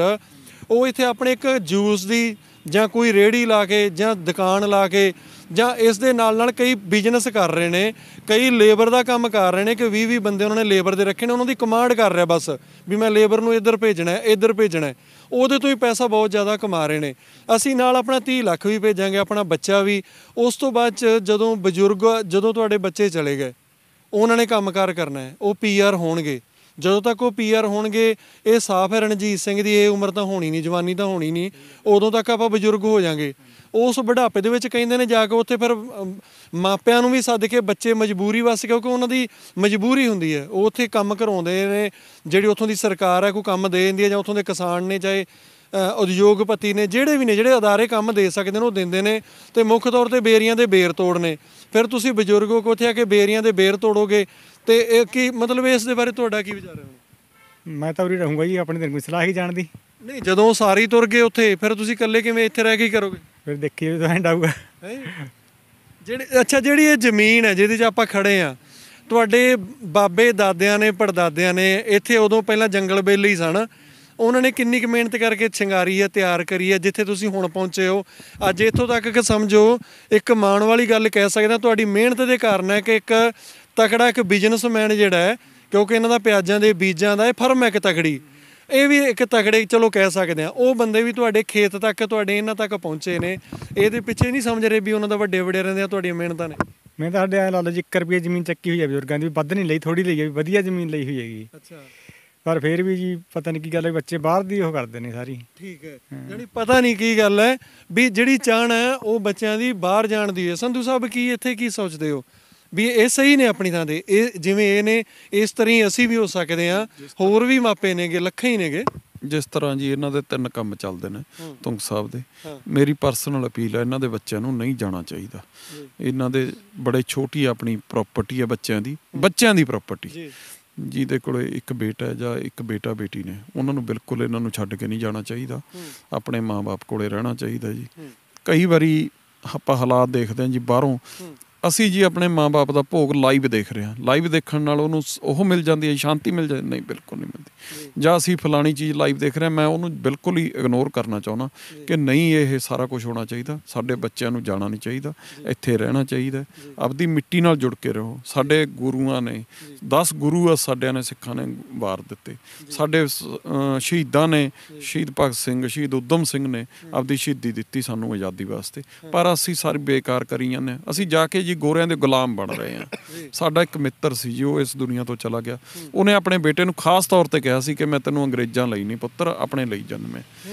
ਉਹ ਇੱਥੇ ਆਪਣੇ ਇੱਕ ਜੂਸ ਦੀ ਜਾਂ ਕੋਈ ਰੇਹੜੀ ਲਾ ਕੇ ਜਾਂ ਦੁਕਾਨ ਲਾ ਕੇ ਜਾਂ ਇਸ ਦੇ ਨਾਲ ਕਈ ਬਿਜ਼ਨਸ ਕਰ ਰਹੇ ਨੇ, ਕਈ ਲੇਬਰ ਦਾ ਕੰਮ ਕਰ ਰਹੇ ਨੇ ਕਿ 20-20 ਬੰਦੇ ਉਹਨਾਂ ਨੇ ਲੇਬਰ ਦੇ ਰੱਖੇ ਨੇ, ਉਹਨਾਂ ਦੀ ਕਮਾਂਡ ਕਰ ਰਿਹਾ ਬਸ ਵੀ ਮੈਂ ਲੇਬਰ ਨੂੰ ਇੱਧਰ ਭੇਜਣਾ ਇੱਧਰ ਭੇਜਣਾ, ਉਹਦੇ ਤੋਂ ਹੀ ਪੈਸਾ ਬਹੁਤ ਜ਼ਿਆਦਾ ਕਮਾ ਰਹੇ ਨੇ। ਅਸੀਂ ਨਾਲ ਆਪਣਾ 30 ਲੱਖ ਵੀ ਭੇਜਾਂਗੇ, ਆਪਣਾ ਬੱਚਾ ਵੀ। ਉਸ ਤੋਂ ਬਾਅਦ 'ਚ ਜਦੋਂ ਤੁਹਾਡੇ ਬੱਚੇ ਚਲੇ ਗਏ, ਉਹਨਾਂ ਨੇ ਕੰਮਕਾਰ ਕਰਨਾ ਹੈ, ਉਹ PR ਹੋਣਗੇ। ਜਦੋਂ ਤੱਕ ਉਹ PR ਹੋਣਗੇ, ਇਹ ਸਾਫ਼ ਹੈ ਰਣਜੀਤ ਸਿੰਘ ਦੀ ਇਹ ਉਮਰ ਤਾਂ ਹੋਣੀ ਨਹੀਂ, ਜਵਾਨੀ ਤਾਂ ਹੋਣੀ ਨਹੀਂ, ਉਦੋਂ ਤੱਕ ਆਪਾਂ ਬਜ਼ੁਰਗ ਹੋ ਜਾਵਾਂਗੇ। ਉਸ ਬੁਢਾਪੇ ਦੇ ਵਿੱਚ ਕਹਿੰਦੇ ਨੇ ਜਾ ਕੇ ਉੱਥੇ ਫਿਰ ਮਾਪਿਆਂ ਨੂੰ ਵੀ ਸੱਦ ਕੇ ਬੱਚੇ ਮਜਬੂਰੀ ਵਾਸਤੇ, ਕਿਉਂਕਿ ਉਹਨਾਂ ਦੀ ਮਜਬੂਰੀ ਹੁੰਦੀ ਹੈ, ਉਹ ਉੱਥੇ ਕੰਮ ਕਰਾਉਂਦੇ ਨੇ, ਜਿਹੜੀ ਉੱਥੋਂ ਦੀ ਸਰਕਾਰ ਹੈ ਕੋਈ ਕੰਮ ਦੇ ਦਿੰਦੀ ਹੈ, ਜਾਂ ਉੱਥੋਂ ਦੇ ਕਿਸਾਨ ਨੇ ਚਾਹੇ ਉਦਯੋਗਪਤੀ ਨੇ, ਜਿਹੜੇ ਵੀ ਨੇ, ਜਿਹੜੇ ਅਦਾਰੇ ਕੰਮ ਦੇ ਸਕਦੇ ਨੇ ਉਹ ਦਿੰਦੇ ਨੇ। ਅਤੇ ਮੁੱਖ ਤੌਰ 'ਤੇ ਬੇਰੀਆਂ ਦੇ ਬੇਰ ਤੋੜਨੇ, ਫਿਰ ਤੁਸੀਂ ਬਜ਼ੁਰਗ ਹੋ ਕੇ ਉੱਥੇ ਆ ਕੇ ਬੇਰੀਆਂ ਦੇ ਬੇਰ ਤੋੜੋਗੇ, ਅਤੇ ਇਹ ਕੀ ਮਤਲਬ ਇਸ ਦੇ ਬਾਰੇ ਤੁਹਾਡਾ ਕੀ ਵਿਚਾਰ ਹੈ? ਮੈਂ ਤਾਂ ਉਰੇ ਰਹੂੰਗਾ ਜੀ, ਆਪਣੇ ਦਿਨ ਕੋਈ ਸਲਾਹ ਹੀ ਜਾਣ ਦੀ ਨਹੀਂ। ਜਦੋਂ ਸਾਰੇ ਤੁਰ ਗਏ ਉੱਥੇ, ਫਿਰ ਤੁਸੀਂ ਇਕੱਲੇ ਕਿਵੇਂ ਇੱਥੇ ਰਹਿ ਕੇ ਕਰੋਗੇ? ਫਿਰ ਦੇਖੀਏ ਤਾਂ ਐਂਡ ਆਊਗਾ। ਜਿਹੜੀ ਇਹ ਜ਼ਮੀਨ ਹੈ ਜਿਹਦੇ 'ਚ ਆਪਾਂ ਖੜੇ ਹਾਂ, ਤੁਹਾਡੇ ਬਾਬੇ ਦਾਦਿਆਂ ਨੇ ਪੜਦਾਦਿਆਂ ਨੇ ਇੱਥੇ ਉਦੋਂ ਪਹਿਲਾਂ ਜੰਗਲ ਬੇਲੇ ਹੀ ਸਨ, ਉਹਨਾਂ ਨੇ ਕਿੰਨੀ ਕੁ ਮਿਹਨਤ ਕਰਕੇ ਸ਼ਿੰਗਾਰੀ ਹੈ, ਤਿਆਰ ਕਰੀ ਹੈ, ਜਿੱਥੇ ਤੁਸੀਂ ਹੁਣ ਪਹੁੰਚੇ ਹੋ ਅੱਜ। ਇੱਥੋਂ ਤੱਕ ਕਿ ਸਮਝੋ ਇੱਕ ਮਾਣ ਵਾਲੀ ਗੱਲ ਕਹਿ ਸਕਦੇ ਹਾਂ, ਤੁਹਾਡੀ ਮਿਹਨਤ ਦੇ ਕਾਰਨ ਹੈ ਕਿ ਇੱਕ ਤਕੜਾ ਇੱਕ ਬਿਜ਼ਨਸਮੈਨ ਜਿਹੜਾ ਹੈ, ਕਿਉਂਕਿ ਇਹਨਾਂ ਦਾ ਪਿਆਜ਼ਾਂ ਦੇ ਬੀਜਾਂ ਦਾ ਇਹ ਫਰਮ ਹੈ ਇੱਕ ਤਕੜੀ, ਇਹ ਵੀ ਇੱਕ ਤਕੜੇ ਚਲੋ ਕਹਿ ਸਕਦੇ ਹਾਂ, ਉਹ ਬੰਦੇ ਵੀ ਤੁਹਾਡੇ ਖੇਤ ਤੱਕ, ਤੁਹਾਡੇ ਇਹਨਾਂ ਤੱਕ ਪਹੁੰਚੇ ਨੇ। ਇਹਦੇ ਪਿੱਛੇ ਨਹੀਂ ਸਮਝ ਰਹੇ ਵੀ ਉਹਨਾਂ ਦਾ ਵੱਡੇ ਵਡੇਰਿਆਂ ਦੀਆਂ ਤੁਹਾਡੀਆਂ ਮਿਹਨਤਾਂ ਨੇ। ਮੈਂ ਤਾਂ ਸਾਡੇ ਐਂ ਲਾ ਲਓ ਜੀ 1 ਰੁਪਏ ਜ਼ਮੀਨ ਚੱਕੀ ਹੋਈ ਹੈ ਬਜ਼ੁਰਗਾਂ ਦੀ, ਵੱਧ ਨਹੀਂ ਲਈ, ਥੋੜ੍ਹੀ ਲਈ ਹੈ, ਵਧੀਆ ਜ਼ਮੀਨ ਲਈ ਹੋਈ ਹੈਗੀ। ਅੱਛਾ। ਪਰ ਫਿਰ ਵੀ ਜੀ ਪਤਾ ਨਹੀਂ ਕੀ ਗੱਲ ਹੈ, ਬੱਚੇ ਬਾਹਰ ਦੀ ਉਹ ਕਰਦੇ ਨੇ ਸਾਰੀ। ਠੀਕ ਹੈ, ਯਾਨੀ ਪਤਾ ਨਹੀਂ ਕੀ ਗੱਲ ਹੈ ਵੀ ਜਿਹੜੀ ਚਾਹਣ ਹੈ ਉਹ ਬੱਚਿਆਂ ਦੀ ਬਾਹਰ ਜਾਣ ਦੀ ਹੈ। ਸੰਧੂ ਸਾਹਿਬ ਕੀ ਇੱਥੇ ਕੀ ਸੋਚਦੇ ਹੋ ਵੀ ਇਹ ਸਹੀ ਨੇ ਆਪਣੀ ਥਾਂ 'ਤੇ? ਇਹ ਜਿਵੇਂ ਇਹ ਨੇ ਇਸ ਤਰ੍ਹਾਂ ਹੀ ਅਸੀਂ ਵੀ ਹੋ ਸਕਦੇ ਹਾਂ, ਹੋਰ ਵੀ ਮਾਪੇ ਨੇਗੇ, ਲੱਖਾਂ ਹੀ ਨੇਗੇ। ਜਿਸ ਤਰ੍ਹਾਂ ਜੀ ਇਹਨਾਂ ਦੇ 3 ਕੰਮ ਚੱਲਦੇ ਨੇ ਤੁੰਗ ਸਾਹਿਬ ਦੇ, ਮੇਰੀ ਪਰਸਨਲ ਅਪੀਲ ਹੈ ਇਹਨਾਂ ਦੇ ਬੱਚਿਆਂ ਨੂੰ ਨਹੀਂ ਜਾਣਾ ਚਾਹੀਦਾ। ਇਹਨਾਂ ਦੇ ਬੜੇ ਛੋਟੀ ਆਪਣੀ ਪ੍ਰਾਪਰਟੀ ਹੈ, ਬੱਚਿਆਂ ਦੀ ਪ੍ਰਾਪਰਟੀ, ਜਿਹਦੇ ਕੋਲ ਇੱਕ ਬੇਟਾ ਹੈ ਜਾਂ ਇੱਕ ਬੇਟਾ ਬੇਟੀ ਨੇ, ਉਹਨਾਂ ਨੂੰ ਬਿਲਕੁਲ ਇਹਨਾਂ ਨੂੰ ਛੱਡ ਕੇ ਨਹੀਂ ਜਾਣਾ ਚਾਹੀਦਾ, ਆਪਣੇ ਮਾਂ-ਬਾਪ ਕੋਲੇ ਰਹਿਣਾ ਚਾਹੀਦਾ ਜੀ। ਕਈ ਵਾਰੀ ਆਪਾਂ ਹਾਲਾਤ ਦੇਖਦੇ ਹਾਂ ਜੀ ਬਾਹਰੋਂ, ਅਸੀਂ ਜੀ ਆਪਣੇ ਮਾਂ-ਬਾਪ ਦਾ ਭੋਗ ਲਾਈਵ ਦੇਖ ਰਹੇ ਹਾਂ, ਲਾਈਵ ਦੇਖਣ ਨਾਲ ਉਹਨੂੰ ਉਹ ਮਿਲ ਜਾਂਦੀ ਹੈ, ਸ਼ਾਂਤੀ ਮਿਲ ਜਾਂਦੀ? ਨਹੀਂ, ਬਿਲਕੁਲ ਨਹੀਂ ਮਿਲਦੀ। ਜਾਂ ਅਸੀਂ ਫਲਾਣੀ ਚੀਜ਼ ਲਾਈਵ ਦੇਖ ਰਹੇ ਹਾਂ, ਮੈਂ ਉਹਨੂੰ ਬਿਲਕੁਲ ਹੀ ਇਗਨੋਰ ਕਰਨਾ ਚਾਹੁੰਦਾ ਕਿ ਨਹੀਂ, ਇਹ ਸਾਰਾ ਕੁਝ ਹੋਣਾ ਚਾਹੀਦਾ, ਸਾਡੇ ਬੱਚਿਆਂ ਨੂੰ ਜਾਣਾ ਨਹੀਂ ਚਾਹੀਦਾ, ਇੱਥੇ ਰਹਿਣਾ ਚਾਹੀਦਾ, ਆਪਦੀ ਮਿੱਟੀ ਨਾਲ ਜੁੜ ਕੇ ਰਹੋ। ਸਾਡੇ ਗੁਰੂਆਂ ਨੇ 10 ਗੁਰੂ ਆ ਸਾਡਿਆਂ ਨੇ, ਸਿੱਖਾਂ ਨੇ ਵਾਰ ਦਿੱਤੇ, ਸਾਡੇ ਸ਼ਹੀਦਾਂ ਨੇ, ਸ਼ਹੀਦ ਭਗਤ ਸਿੰਘ, ਸ਼ਹੀਦ ਊਧਮ ਸਿੰਘ ਨੇ ਆਪਦੀ ਸ਼ਹੀਦੀ ਦਿੱਤੀ ਸਾਨੂੰ ਆਜ਼ਾਦੀ ਵਾਸਤੇ, ਪਰ ਅਸੀਂ ਸਾਰੇ ਬੇਕਾਰ ਕਰੀ ਜਾਂਦੇ ਹਾਂ। ਅਸੀਂ ਜਾ ਕੇ ਜੀ ਗੋਰਿਆਂ ਦੇ ਗੁਲਾਮ ਬਣ ਰਹੇ ਹਾਂ। ਸਾਡਾ ਇੱਕ ਮਿੱਤਰ ਸੀ ਜੀ, ਉਹ ਇਸ ਦੁਨੀਆ ਤੋਂ ਚਲਾ ਗਿਆ, ਉਹਨੇ ਆਪਣੇ ਬੇਟੇ ਨੂੰ ਖਾਸ ਤੌਰ ਤੇ ਕਿਹਾ ਸੀ ਕਿ ਮੈਂ ਤੈਨੂੰ ਅੰਗਰੇਜ਼ਾਂ ਲਈ ਨਹੀਂ ਪੁੱਤਰ, ਆਪਣੇ ਲਈ ਜਨਮੇ।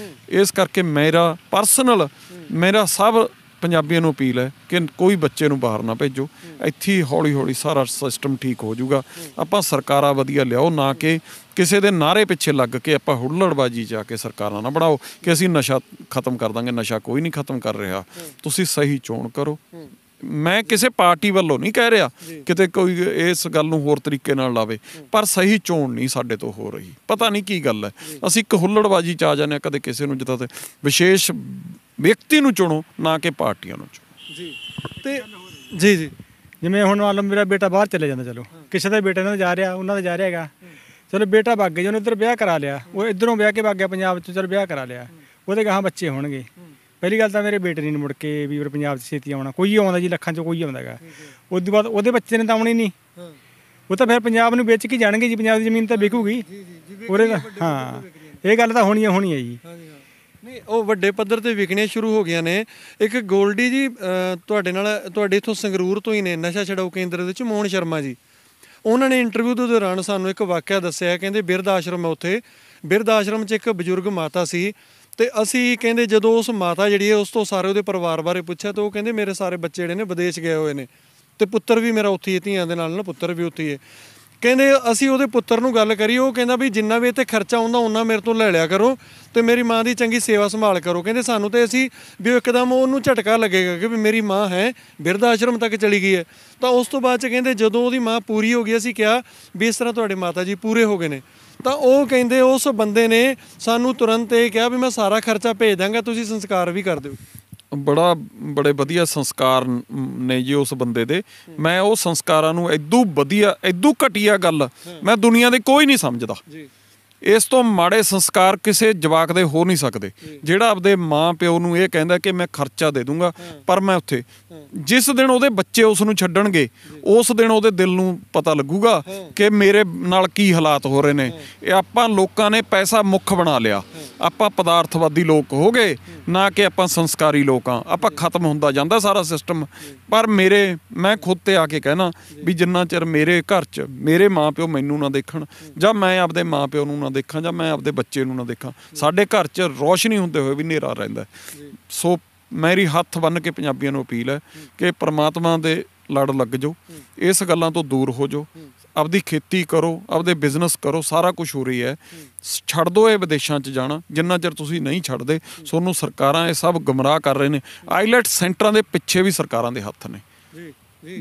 ਇਸ ਕਰਕੇ ਮੇਰਾ ਸਭ ਪੰਜਾਬੀਆਂ ਨੂੰ ਅਪੀਲ ਹੈ ਕਿ ਕੋਈ ਬੱਚੇ ਨੂੰ ਬਾਹਰ ਨਾ ਭੇਜੋ, ਇੱਥੇ ਹੀ ਹੌਲੀ ਹੌਲੀ ਸਾਰਾ ਸਿਸਟਮ ਠੀਕ ਹੋ ਜਾਊਗਾ। ਆਪਾਂ ਸਰਕਾਰਾਂ ਵਧੀਆ ਲਿਆਓ, ਨਾ ਕਿ ਕਿਸੇ ਦੇ ਨਾਅਰੇ ਪਿੱਛੇ ਲੱਗ ਕੇ ਆਪਾਂ ਹੁੱਲੜਬਾਜੀ 'ਚ ਆ ਕੇ ਸਰਕਾਰਾਂ ਨਾ ਬਣਾਓ ਕਿ ਅਸੀਂ ਨਸ਼ਾ ਖਤਮ ਕਰ ਦਾਂਗੇ। ਨਸ਼ਾ ਕੋਈ ਨਹੀਂ ਖਤਮ ਕਰ ਰਿਹਾ, ਤੁਸੀਂ ਸਹੀ ਚੋਣ ਕਰੋ। ਮੈਂ ਕਿਸੇ ਪਾਰਟੀ ਵੱਲੋਂ ਨਹੀਂ ਕਹਿ ਰਿਹਾ, ਕਿਤੇ ਕੋਈ ਇਸ ਗੱਲ ਨੂੰ ਹੋਰ ਤਰੀਕੇ ਨਾਲ ਲਾਵੇ, ਪਰ ਸਹੀ ਚੋਣ ਨਹੀਂ ਸਾਡੇ ਤੋਂ ਹੋ ਰਹੀ। ਪਤਾ ਨਹੀਂ ਕੀ ਗੱਲ ਹੈ, ਅਸੀਂ ਇੱਕ ਹੁੱਲੜਬਾਜੀ 'ਚ ਆ ਜਾਂਦੇ ਹਾਂ, ਕਦੇ ਕਿਸੇ ਨੂੰ ਜਿੱਦਾਂ ਤੇ ਵਿਸ਼ੇਸ਼ ਵਿਅਕਤੀ ਨੂੰ ਚੁਣੋ, ਨਾ ਕਿ ਪਾਰਟੀਆਂ ਨੂੰ ਚੁਣੋ। ਜੀ ਜਿਵੇਂ ਹੁਣ ਮੰਨ ਲਓ ਮੇਰਾ ਬੇਟਾ ਬਾਹਰ ਚਲੇ ਜਾਂਦਾ, ਚਲੋ ਕਿਸੇ ਦਾ ਬੇਟਾ ਇਹਨਾਂ ਦਾ ਜਾ ਰਿਹਾ, ਉਹਨਾਂ ਦਾ ਜਾ ਰਿਹਾ ਹੈਗਾ, ਚਲੋ ਬੇਟਾ ਵਗ ਗਿਆ ਜੀ, ਉਹਨੇ ਇੱਧਰ ਵਿਆਹ ਕਰਾ ਲਿਆ, ਉਹ ਇੱਧਰੋਂ ਵਿਆਹ ਕੇ ਵਗ ਗਿਆ ਪੰਜਾਬ 'ਚ, ਚਲੋ ਵਿਆਹ ਕਰਾ ਲਿਆ, ਉਹਦੇ ਗਾਹਾਂ ਬੱਚੇ ਹੋਣਗੇ। ਪਹਿਲੀ ਗੱਲ ਤਾਂ ਮੇਰੇ ਬੇਟੇ ਨੇ ਮੁੜ ਕੇ ਵੀ ਪੰਜਾਬ 'ਚ ਛੇਤੀ ਆਉਣਾ, ਕੋਈ ਆਉਂਦਾ ਜੀ, ਲੱਖਾਂ 'ਚੋਂ ਕੋਈ ਆਉਂਦਾ ਹੈਗਾ। ਉਸ ਤੋਂ ਬਾਅਦ ਉਹਦੇ ਬੱਚੇ ਨੇ ਤਾਂ ਆਉਣੀ ਨਹੀਂ, ਉਹ ਤਾਂ ਫਿਰ ਪੰਜਾਬ ਨੂੰ ਵੇਚ ਕੇ ਜਾਣਗੇ ਜੀ, ਪੰਜਾਬ ਦੀ ਜ਼ਮੀਨ ਤਾਂ ਵਿਕੂਗੀ ਉਹਦੇ। ਹਾਂ, ਇਹ ਗੱਲ ਤਾਂ ਹੋਣੀ ਹੈ ਜੀ। ਨਹੀਂ, ਉਹ ਵੱਡੇ ਪੱਧਰ ਤੇ ਵਿਕਣੀਆਂ ਸ਼ੁਰੂ ਹੋ ਗਈਆਂ ਨੇ। ਇੱਕ ਗੋਲਡੀ ਜੀ ਤੁਹਾਡੇ ਇੱਥੋਂ ਸੰਗਰੂਰ ਤੋਂ ਹੀ ਨੇ, ਨਸ਼ਾ ਛਡਾਊ ਕੇਂਦਰ ਦੇ ਵਿੱਚ ਮੋਹਨ ਸ਼ਰਮਾ ਜੀ, ਉਹਨਾਂ ਨੇ ਇੰਟਰਵਿਊ ਦੇ ਦੌਰਾਨ ਸਾਨੂੰ ਇੱਕ ਵਾਕਿਆ ਦੱਸਿਆ। ਕਹਿੰਦੇ ਬਿਰਧ ਆਸ਼ਰਮ ਹੈ ਉੱਥੇ, ਬਿਰਧ ਆਸ਼ਰਮ 'ਚ ਇੱਕ ਬਜ਼ੁਰਗ ਮਾਤਾ ਸੀ, ਅਤੇ ਅਸੀਂ ਕਹਿੰਦੇ ਜਦੋਂ ਉਸ ਮਾਤਾ ਜਿਹੜੀ ਹੈ ਉਸ ਤੋਂ ਸਾਰੇ ਉਹਦੇ ਪਰਿਵਾਰ ਬਾਰੇ ਪੁੱਛਿਆ, ਤਾਂ ਉਹ ਕਹਿੰਦੇ ਮੇਰੇ ਸਾਰੇ ਬੱਚੇ ਜਿਹੜੇ ਨੇ ਵਿਦੇਸ਼ ਗਏ ਹੋਏ ਨੇ, ਅਤੇ ਪੁੱਤਰ ਵੀ ਮੇਰਾ ਉੱਥੇ ਹੀ, ਧੀਆਂ ਦੇ ਨਾਲ ਨਾ ਪੁੱਤਰ ਵੀ ਉੱਥੇ ਹੀ ਹੈ। ਕਹਿੰਦੇ ਅਸੀਂ ਉਹਦੇ ਪੁੱਤਰ ਨੂੰ ਗੱਲ ਕਰੀ, ਉਹ ਕਹਿੰਦਾ ਵੀ ਜਿੰਨਾ ਵੀ ਇੱਥੇ ਖਰਚਾ ਆਉਂਦਾ ਉਹਨਾਂ ਮੇਰੇ ਤੋਂ ਲੈ ਲਿਆ ਕਰੋ, ਅਤੇ ਮੇਰੀ ਮਾਂ ਦੀ ਚੰਗੀ ਸੇਵਾ ਸੰਭਾਲ ਕਰੋ। ਕਹਿੰਦੇ ਸਾਨੂੰ ਤਾਂ ਅਸੀਂ ਵੀ ਇੱਕਦਮ ਉਹਨੂੰ ਝਟਕਾ ਲੱਗੇਗਾ ਕਿ ਵੀ ਮੇਰੀ ਮਾਂ ਹੈ ਬਿਰਧ ਆਸ਼ਰਮ ਤੱਕ ਚਲੀ ਗਈ ਹੈ। ਤਾਂ ਉਸ ਤੋਂ ਬਾਅਦ 'ਚ ਕਹਿੰਦੇ ਜਦੋਂ ਉਹਦੀ ਮਾਂ ਪੂਰੀ ਹੋ ਗਈ, ਅਸੀਂ ਕਿਹਾ ਵੀ ਇਸ ਤਰ੍ਹਾਂ ਤੁਹਾਡੇ ਮਾਤਾ ਜੀ ਪੂਰੇ ਹੋ ਗਏ ਨੇ, ਤਾਂ ਉਹ ਕਹਿੰਦੇ ਉਸ ਬੰਦੇ ਨੇ ਸਾਨੂੰ ਤੁਰੰਤ ਇਹ ਕਿਹਾ ਵੀ ਮੈਂ ਸਾਰਾ ਖਰਚਾ ਭੇਜ ਦਾਂਗਾ, ਤੁਸੀਂ ਸੰਸਕਾਰ ਵੀ ਕਰ ਦਿਓ। ਬੜੇ ਵਧੀਆ ਸੰਸਕਾਰ ਨੇ ਜੀ ਉਸ ਬੰਦੇ ਦੇ। ਮੈਂ ਉਹ ਸੰਸਕਾਰਾਂ ਨੂੰ ਐਦੂ ਵਧੀਆ, ਐਦੂ ਘਟੀਆ ਗੱਲ ਮੈਂ ਦੁਨੀਆ ਦੇ ਕੋਈ ਨਹੀਂ ਸਮਝਦਾ। ਇਸ ਤੋਂ ਮਾੜੇ ਸੰਸਕਾਰ ਕਿਸੇ ਜਵਾਕ ਦੇ ਹੋ ਨਹੀਂ ਸਕਦੇ। ਜਿਹੜਾ ਆਪਦੇ ਮਾਂ ਪਿਓ ਨੂੰ ਇਹ ਕਹਿੰਦਾ ਕਿ ਮੈਂ ਖਰਚਾ ਦੇ ਦੂੰਗਾ ਪਰ ਮੈਂ ਉੱਥੇ ਜਿਸ ਦਿਨ ਉਹਦੇ ਬੱਚੇ ਉਸ ਨੂੰ ਛੱਡਣਗੇ ਉਸ ਦਿਨ ਉਹਦੇ ਦਿਲ ਨੂੰ ਪਤਾ ਲੱਗੂਗਾ ਕਿ ਮੇਰੇ ਨਾਲ ਕੀ ਹਾਲਾਤ ਹੋ ਰਹੇ ਨੇ। ਇਹ ਆਪਾਂ ਲੋਕਾਂ ਨੇ ਪੈਸਾ ਮੁੱਖ ਬਣਾ ਲਿਆ, ਆਪਾਂ ਪਦਾਰਥਵਾਦੀ ਲੋਕ ਹੋ ਗਏ ਨਾ ਕਿ ਆਪਾਂ ਸੰਸਕਾਰੀ ਲੋਕ ਆ। ਆਪਾਂ ਖਤਮ ਹੁੰਦਾ ਜਾਂਦਾ ਸਾਰਾ ਸਿਸਟਮ। ਪਰ ਮੈਂ ਖੁਦ ਤੇ ਆ ਕੇ ਕਹਿਣਾ ਵੀ ਜਿੰਨਾ ਚਿਰ ਮੇਰੇ ਘਰ 'ਚ ਮੇਰੇ ਮਾਂ ਪਿਓ ਮੈਨੂੰ ਨਾ ਦੇਖਣ ਜਾਂ ਮੈਂ ਆਪਦੇ ਮਾਂ ਪਿਓ ਨੂੰ ਨਾ ਦੇਖਾਂ ਜਾਂ ਮੈਂ ਆਪਦੇ ਬੱਚੇ ਨੂੰ ਨਾ ਦੇਖਾਂ, ਸਾਡੇ ਘਰ 'ਚ ਰੌਸ਼ਨੀ ਹੁੰਦੇ ਹੋਏ ਵੀ ਹਨੇਰਾ ਰਹਿੰਦਾ। ਸੋ ਮੇਰੀ ਹੱਥ ਬੰਨ੍ਹ ਕੇ ਪੰਜਾਬੀਆਂ ਨੂੰ ਅਪੀਲ ਹੈ ਕਿ ਪ੍ਰਮਾਤਮਾ ਦੇ ਲੜ ਲੱਗ ਜਾਓ, ਇਸ ਗੱਲਾਂ ਤੋਂ ਦੂਰ ਹੋ ਜਾਓ, ਆਪਦੀ ਖੇਤੀ ਕਰੋ, ਆਪਦੇ ਬਿਜ਼ਨਸ ਕਰੋ। ਸਾਰਾ ਕੁਝ ਹੋ ਰਹੀ ਹੈ, ਛੱਡ ਦਿਓ ਇਹ ਵਿਦੇਸ਼ਾਂ 'ਚ ਜਾਣਾ। ਜਿੰਨਾ ਚਿਰ ਤੁਸੀਂ ਨਹੀਂ ਛੱਡਦੇ ਤੁਹਾਨੂੰ ਸਰਕਾਰਾਂ ਇਹ ਸਭ ਗੁੰਮਰਾਹ ਕਰ ਰਹੇ ਨੇ। ਆਈਲੈਟ ਸੈਂਟਰਾਂ ਦੇ ਪਿੱਛੇ ਵੀ ਸਰਕਾਰਾਂ ਦੇ ਹੱਥ ਨੇ।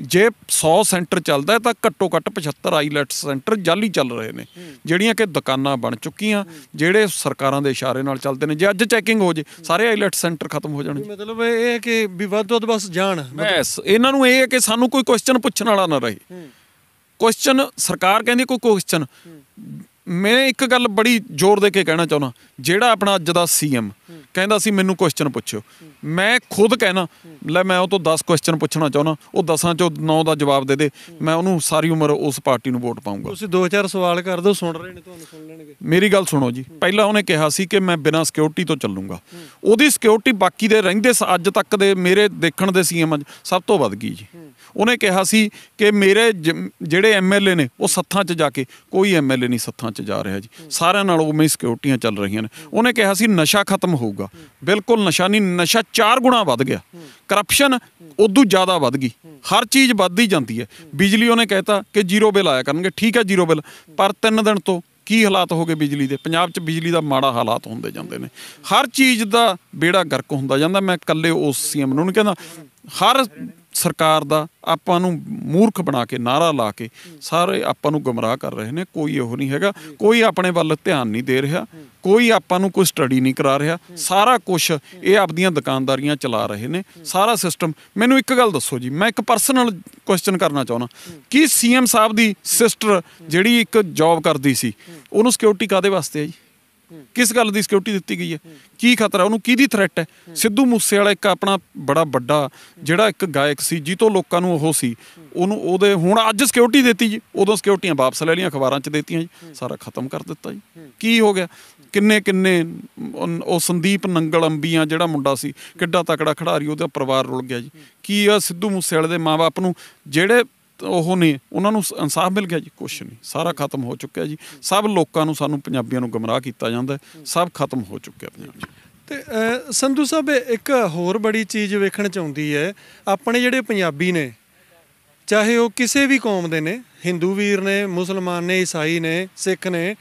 ਜੇ 100 ਸੈਂਟਰ ਚੱਲਦਾ ਤਾਂ ਘੱਟੋ ਘੱਟ 75 ਆਈਲੈਟ ਸੈਂਟਰ ਜਾਲੀ ਚੱਲ ਰਹੇ ਨੇ, ਜਿਹੜੀਆਂ ਕਿ ਦੁਕਾਨਾਂ ਬਣ ਚੁੱਕੀਆਂ, ਜਿਹੜੇ ਸਰਕਾਰਾਂ ਦੇ ਇਸ਼ਾਰੇ ਨਾਲ ਚੱਲਦੇ ਨੇ। ਜੇ ਅੱਜ ਚੈਕਿੰਗ ਹੋ ਜੇ ਸਾਰੇ ਆਈਲੈਟ ਸੈਂਟਰ ਖਤਮ ਹੋ ਜਾਣਗੇ। ਮਤਲਬ ਇਹ ਹੈ ਕਿ ਵੀ ਵੱਧ ਤੋਂ ਵੱਧ ਬਸ ਜਾਣ ਬਸ। ਇਹਨਾਂ ਨੂੰ ਇਹ ਹੈ ਕਿ ਸਾਨੂੰ ਕੋਈ ਕੁਐਸਚਨ ਪੁੱਛਣ ਵਾਲਾ ਨਾ ਰਹੇ। ਕੁਐਸਚਨ ਸਰਕਾਰ ਕਹਿੰਦੀ ਕੋਈ ਕੁਐਸਚਨ। ਮੈਂ ਇੱਕ ਗੱਲ ਬੜੀ ਜ਼ੋਰ ਦੇ ਕੇ ਕਹਿਣਾ ਚਾਹੁੰਦਾ, ਜਿਹੜਾ ਆਪਣਾ ਅੱਜ ਦਾ CM ਕਹਿੰਦਾ ਸੀ ਮੈਨੂੰ ਕੁਐਸਚਨ ਪੁੱਛੋ, ਮੈਂ ਖੁਦ ਕਹਿਣਾ ਲੈ ਮੈਂ ਉਹ ਤੋਂ 10 ਕੁਐਸਚਨ ਪੁੱਛਣਾ ਚਾਹੁੰਦਾ, ਉਹ 10 ਚੋਂ 9 ਦਾ ਜਵਾਬ ਦੇ ਦੇ, ਮੈਂ ਉਹਨੂੰ ਸਾਰੀ ਉਮਰ ਉਸ ਪਾਰਟੀ ਨੂੰ ਵੋਟ ਪਾਊਂਗਾ। ਤੁਸੀਂ 2-4 ਸਵਾਲ ਕਰ ਦਿਓ, ਸੁਣ ਰਹੇ ਨੇ, ਤੁਹਾਨੂੰ ਸੁਣ ਲੈਣਗੇ। ਮੇਰੀ ਗੱਲ ਸੁਣੋ ਜੀ, ਪਹਿਲਾਂ ਉਹਨੇ ਕਿਹਾ ਸੀ ਕਿ ਮੈਂ ਬਿਨਾਂ ਸਿਕਿਉਰਿਟੀ ਤੋਂ ਚੱਲੂੰਗਾ। ਉਹਦੀ ਸਿਕਿਉਰਿਟੀ ਬਾਕੀ ਦੇ ਰਹਿੰਦੇ ਅੱਜ ਤੱਕ ਦੇ ਮੇਰੇ ਦੇਖਣ ਦੇ CM ਸਭ ਤੋਂ ਵੱਧ ਗਈ ਜੀ। ਉਹਨੇ ਕਿਹਾ ਸੀ ਕਿ ਮੇਰੇ ਜਿਹੜੇ MLA ਨੇ ਉਹ ਸੱਥਾਂ 'ਚ ਜਾ ਕੇ, ਕੋਈ MLA ਨਹੀਂ ਸੱਥਾਂ 'ਚ ਜਾ ਰਿਹਾ ਜੀ, ਸਾਰਿਆਂ ਨਾਲ ਉਵੇਂ ਹੀ ਸਿਕਿਉਰਿਟੀਆਂ ਚੱਲ ਰਹੀਆਂ ਨੇ। ਉਹਨੇ ਕਿਹਾ ਸੀ ਨਸ਼ਾ ਖਤਮ ਹੋਊਗਾ, ਬਿਲਕੁਲ ਨਸ਼ਾ ਨਹੀਂ, ਨਸ਼ਾ 4 ਗੁਣਾ ਵੱਧ ਗਿਆ। ਕਰਪਸ਼ਨ ਉਦੋਂ ਜ਼ਿਆਦਾ ਵੱਧ ਗਈ, ਹਰ ਚੀਜ਼ ਵੱਧਦੀ ਜਾਂਦੀ ਹੈ। ਬਿਜਲੀ ਉਹਨੇ ਕਹਿਤਾ ਕਿ 0 ਬਿੱਲ ਆਇਆ ਕਰਨਗੇ, ਠੀਕ ਹੈ 0 ਬਿੱਲ, ਪਰ 3 ਦਿਨ ਤੋਂ ਕੀ ਹਾਲਾਤ ਹੋ ਗਏ ਬਿਜਲੀ ਦੇ। ਪੰਜਾਬ 'ਚ ਬਿਜਲੀ ਦਾ ਮਾੜਾ ਹਾਲਾਤ ਹੁੰਦੇ ਜਾਂਦੇ ਨੇ, ਹਰ ਚੀਜ਼ ਦਾ ਬੇੜਾ ਗਰਕ ਹੁੰਦਾ ਜਾਂਦਾ। ਮੈਂ ਇਕੱਲੇ ਉਸ CM ਨੂੰ ਨਹੀਂ ਕਹਿੰਦਾ, ਹਰ ਸਰਕਾਰ ਦਾ ਆਪਾਂ ਨੂੰ ਮੂਰਖ ਬਣਾ ਕੇ ਨਾਅਰਾ ਲਾ ਕੇ ਸਾਰੇ ਆਪਾਂ ਨੂੰ ਗੁੰਮਰਾਹ ਕਰ ਰਹੇ ਨੇ। ਕੋਈ ਉਹ ਨਹੀਂ ਹੈਗਾ, ਕੋਈ ਆਪਣੇ ਵੱਲ ਧਿਆਨ ਨਹੀਂ ਦੇ ਰਿਹਾ, ਕੋਈ ਆਪਾਂ ਨੂੰ ਕੋਈ ਸਟੱਡੀ ਨਹੀਂ ਕਰਾ ਰਿਹਾ। ਸਾਰਾ ਕੁਛ ਇਹ ਆਪਦੀਆਂ ਦੁਕਾਨਦਾਰੀਆਂ ਚਲਾ ਰਹੇ ਨੇ, ਸਾਰਾ ਸਿਸਟਮ। ਮੈਨੂੰ ਇੱਕ ਗੱਲ ਦੱਸੋ ਜੀ, ਮੈਂ ਇੱਕ ਪਰਸਨਲ ਕੁਐਸਚਨ ਕਰਨਾ ਚਾਹੁੰਦਾ, ਕੀ CM ਸਾਹਿਬ ਦੀ ਸਿਸਟਰ ਜਿਹੜੀ ਇੱਕ ਜੌਬ ਕਰਦੀ ਸੀ, ਉਹਨੂੰ ਸਿਕਿਉਰਿਟੀ ਕਾਹਦੇ ਵਾਸਤੇ ਹੈ ਜੀ? ਕਿਸ ਗੱਲ ਦੀ ਸਿਕਿਉਰਿਟੀ ਦਿੱਤੀ ਗਈ ਹੈ? ਕੀ ਖਤਰਾ ਉਹਨੂੰ, ਕਿਹਦੀ ਥ੍ਰੈਟ ਹੈ? ਸਿੱਧੂ ਮੂਸੇਵਾਲਾ ਇੱਕ ਆਪਣਾ ਬੜਾ ਵੱਡਾ ਜਿਹੜਾ ਇੱਕ ਗਾਇਕ ਸੀ, ਜਿਹਤੋਂ ਲੋਕਾਂ ਨੂੰ ਉਹ ਸੀ, ਉਹਨੂੰ ਉਹਦੇ ਹੁਣ ਅੱਜ ਸਿਕਿਉਰਿਟੀ ਦਿੱਤੀ ਜੀ, ਉਦੋਂ ਸਿਕਿਉਰਿਟੀਆਂ ਵਾਪਸ ਲੈ ਲਈਆਂ, ਅਖਬਾਰਾਂ 'ਚ ਦਿੱਤੀਆਂ ਜੀ, ਸਾਰਾ ਖਤਮ ਕਰ ਦਿੱਤਾ ਜੀ। ਕੀ ਹੋ ਗਿਆ? ਕਿੰਨੇ ਉਹ ਸੰਦੀਪ ਨੰਗਲ ਅੰਬੀਆਂ ਜਿਹੜਾ ਮੁੰਡਾ ਸੀ, ਕਿੱਡਾ ਤਕੜਾ ਖਿਡਾਰੀ, ਉਹਦਾ ਪਰਿਵਾਰ ਰੁਲ ਗਿਆ ਜੀ। ਕੀ ਆ ਸਿੱਧੂ ਮੂਸੇਵਾਲੇ ਦੇ ਮਾਂ-ਬਾਪ ਨੂੰ ਜਿਹੜੇ ਉਹ ਨੇ ਉਹਨਾਂ ਨੂੰ ਇਨਸਾਫ ਮਿਲ ਗਿਆ ਜੀ? ਕੁਛ ਨਹੀਂ, ਸਾਰਾ ਖਤਮ ਹੋ ਚੁੱਕਿਆ ਜੀ। ਸਭ ਲੋਕਾਂ ਨੂੰ, ਸਾਨੂੰ ਪੰਜਾਬੀਆਂ ਨੂੰ ਗੁੰਮਰਾਹ ਕੀਤਾ ਜਾਂਦਾ, ਸਭ ਖਤਮ ਹੋ ਚੁੱਕਿਆ ਪੰਜਾਬ 'ਚ। ਤੇ ਸੰਧੂ ਸਾਹਿਬ ਇੱਕ ਹੋਰ ਬੜੀ ਚੀਜ਼ ਵੇਖਣ 'ਚ ਆਉਂਦੀ ਹੈ, ਆਪਣੇ ਜਿਹੜੇ ਪੰਜਾਬੀ ਨੇ, ਚਾਹੇ ਉਹ ਕਿਸੇ ਵੀ ਕੌਮ ਦੇ ਨੇ, ਹਿੰਦੂ ਵੀਰ ਨੇ, ਮੁਸਲਮਾਨ ਨੇ, ਈਸਾਈ ਨੇ, ਸਿੱਖ ਨੇ,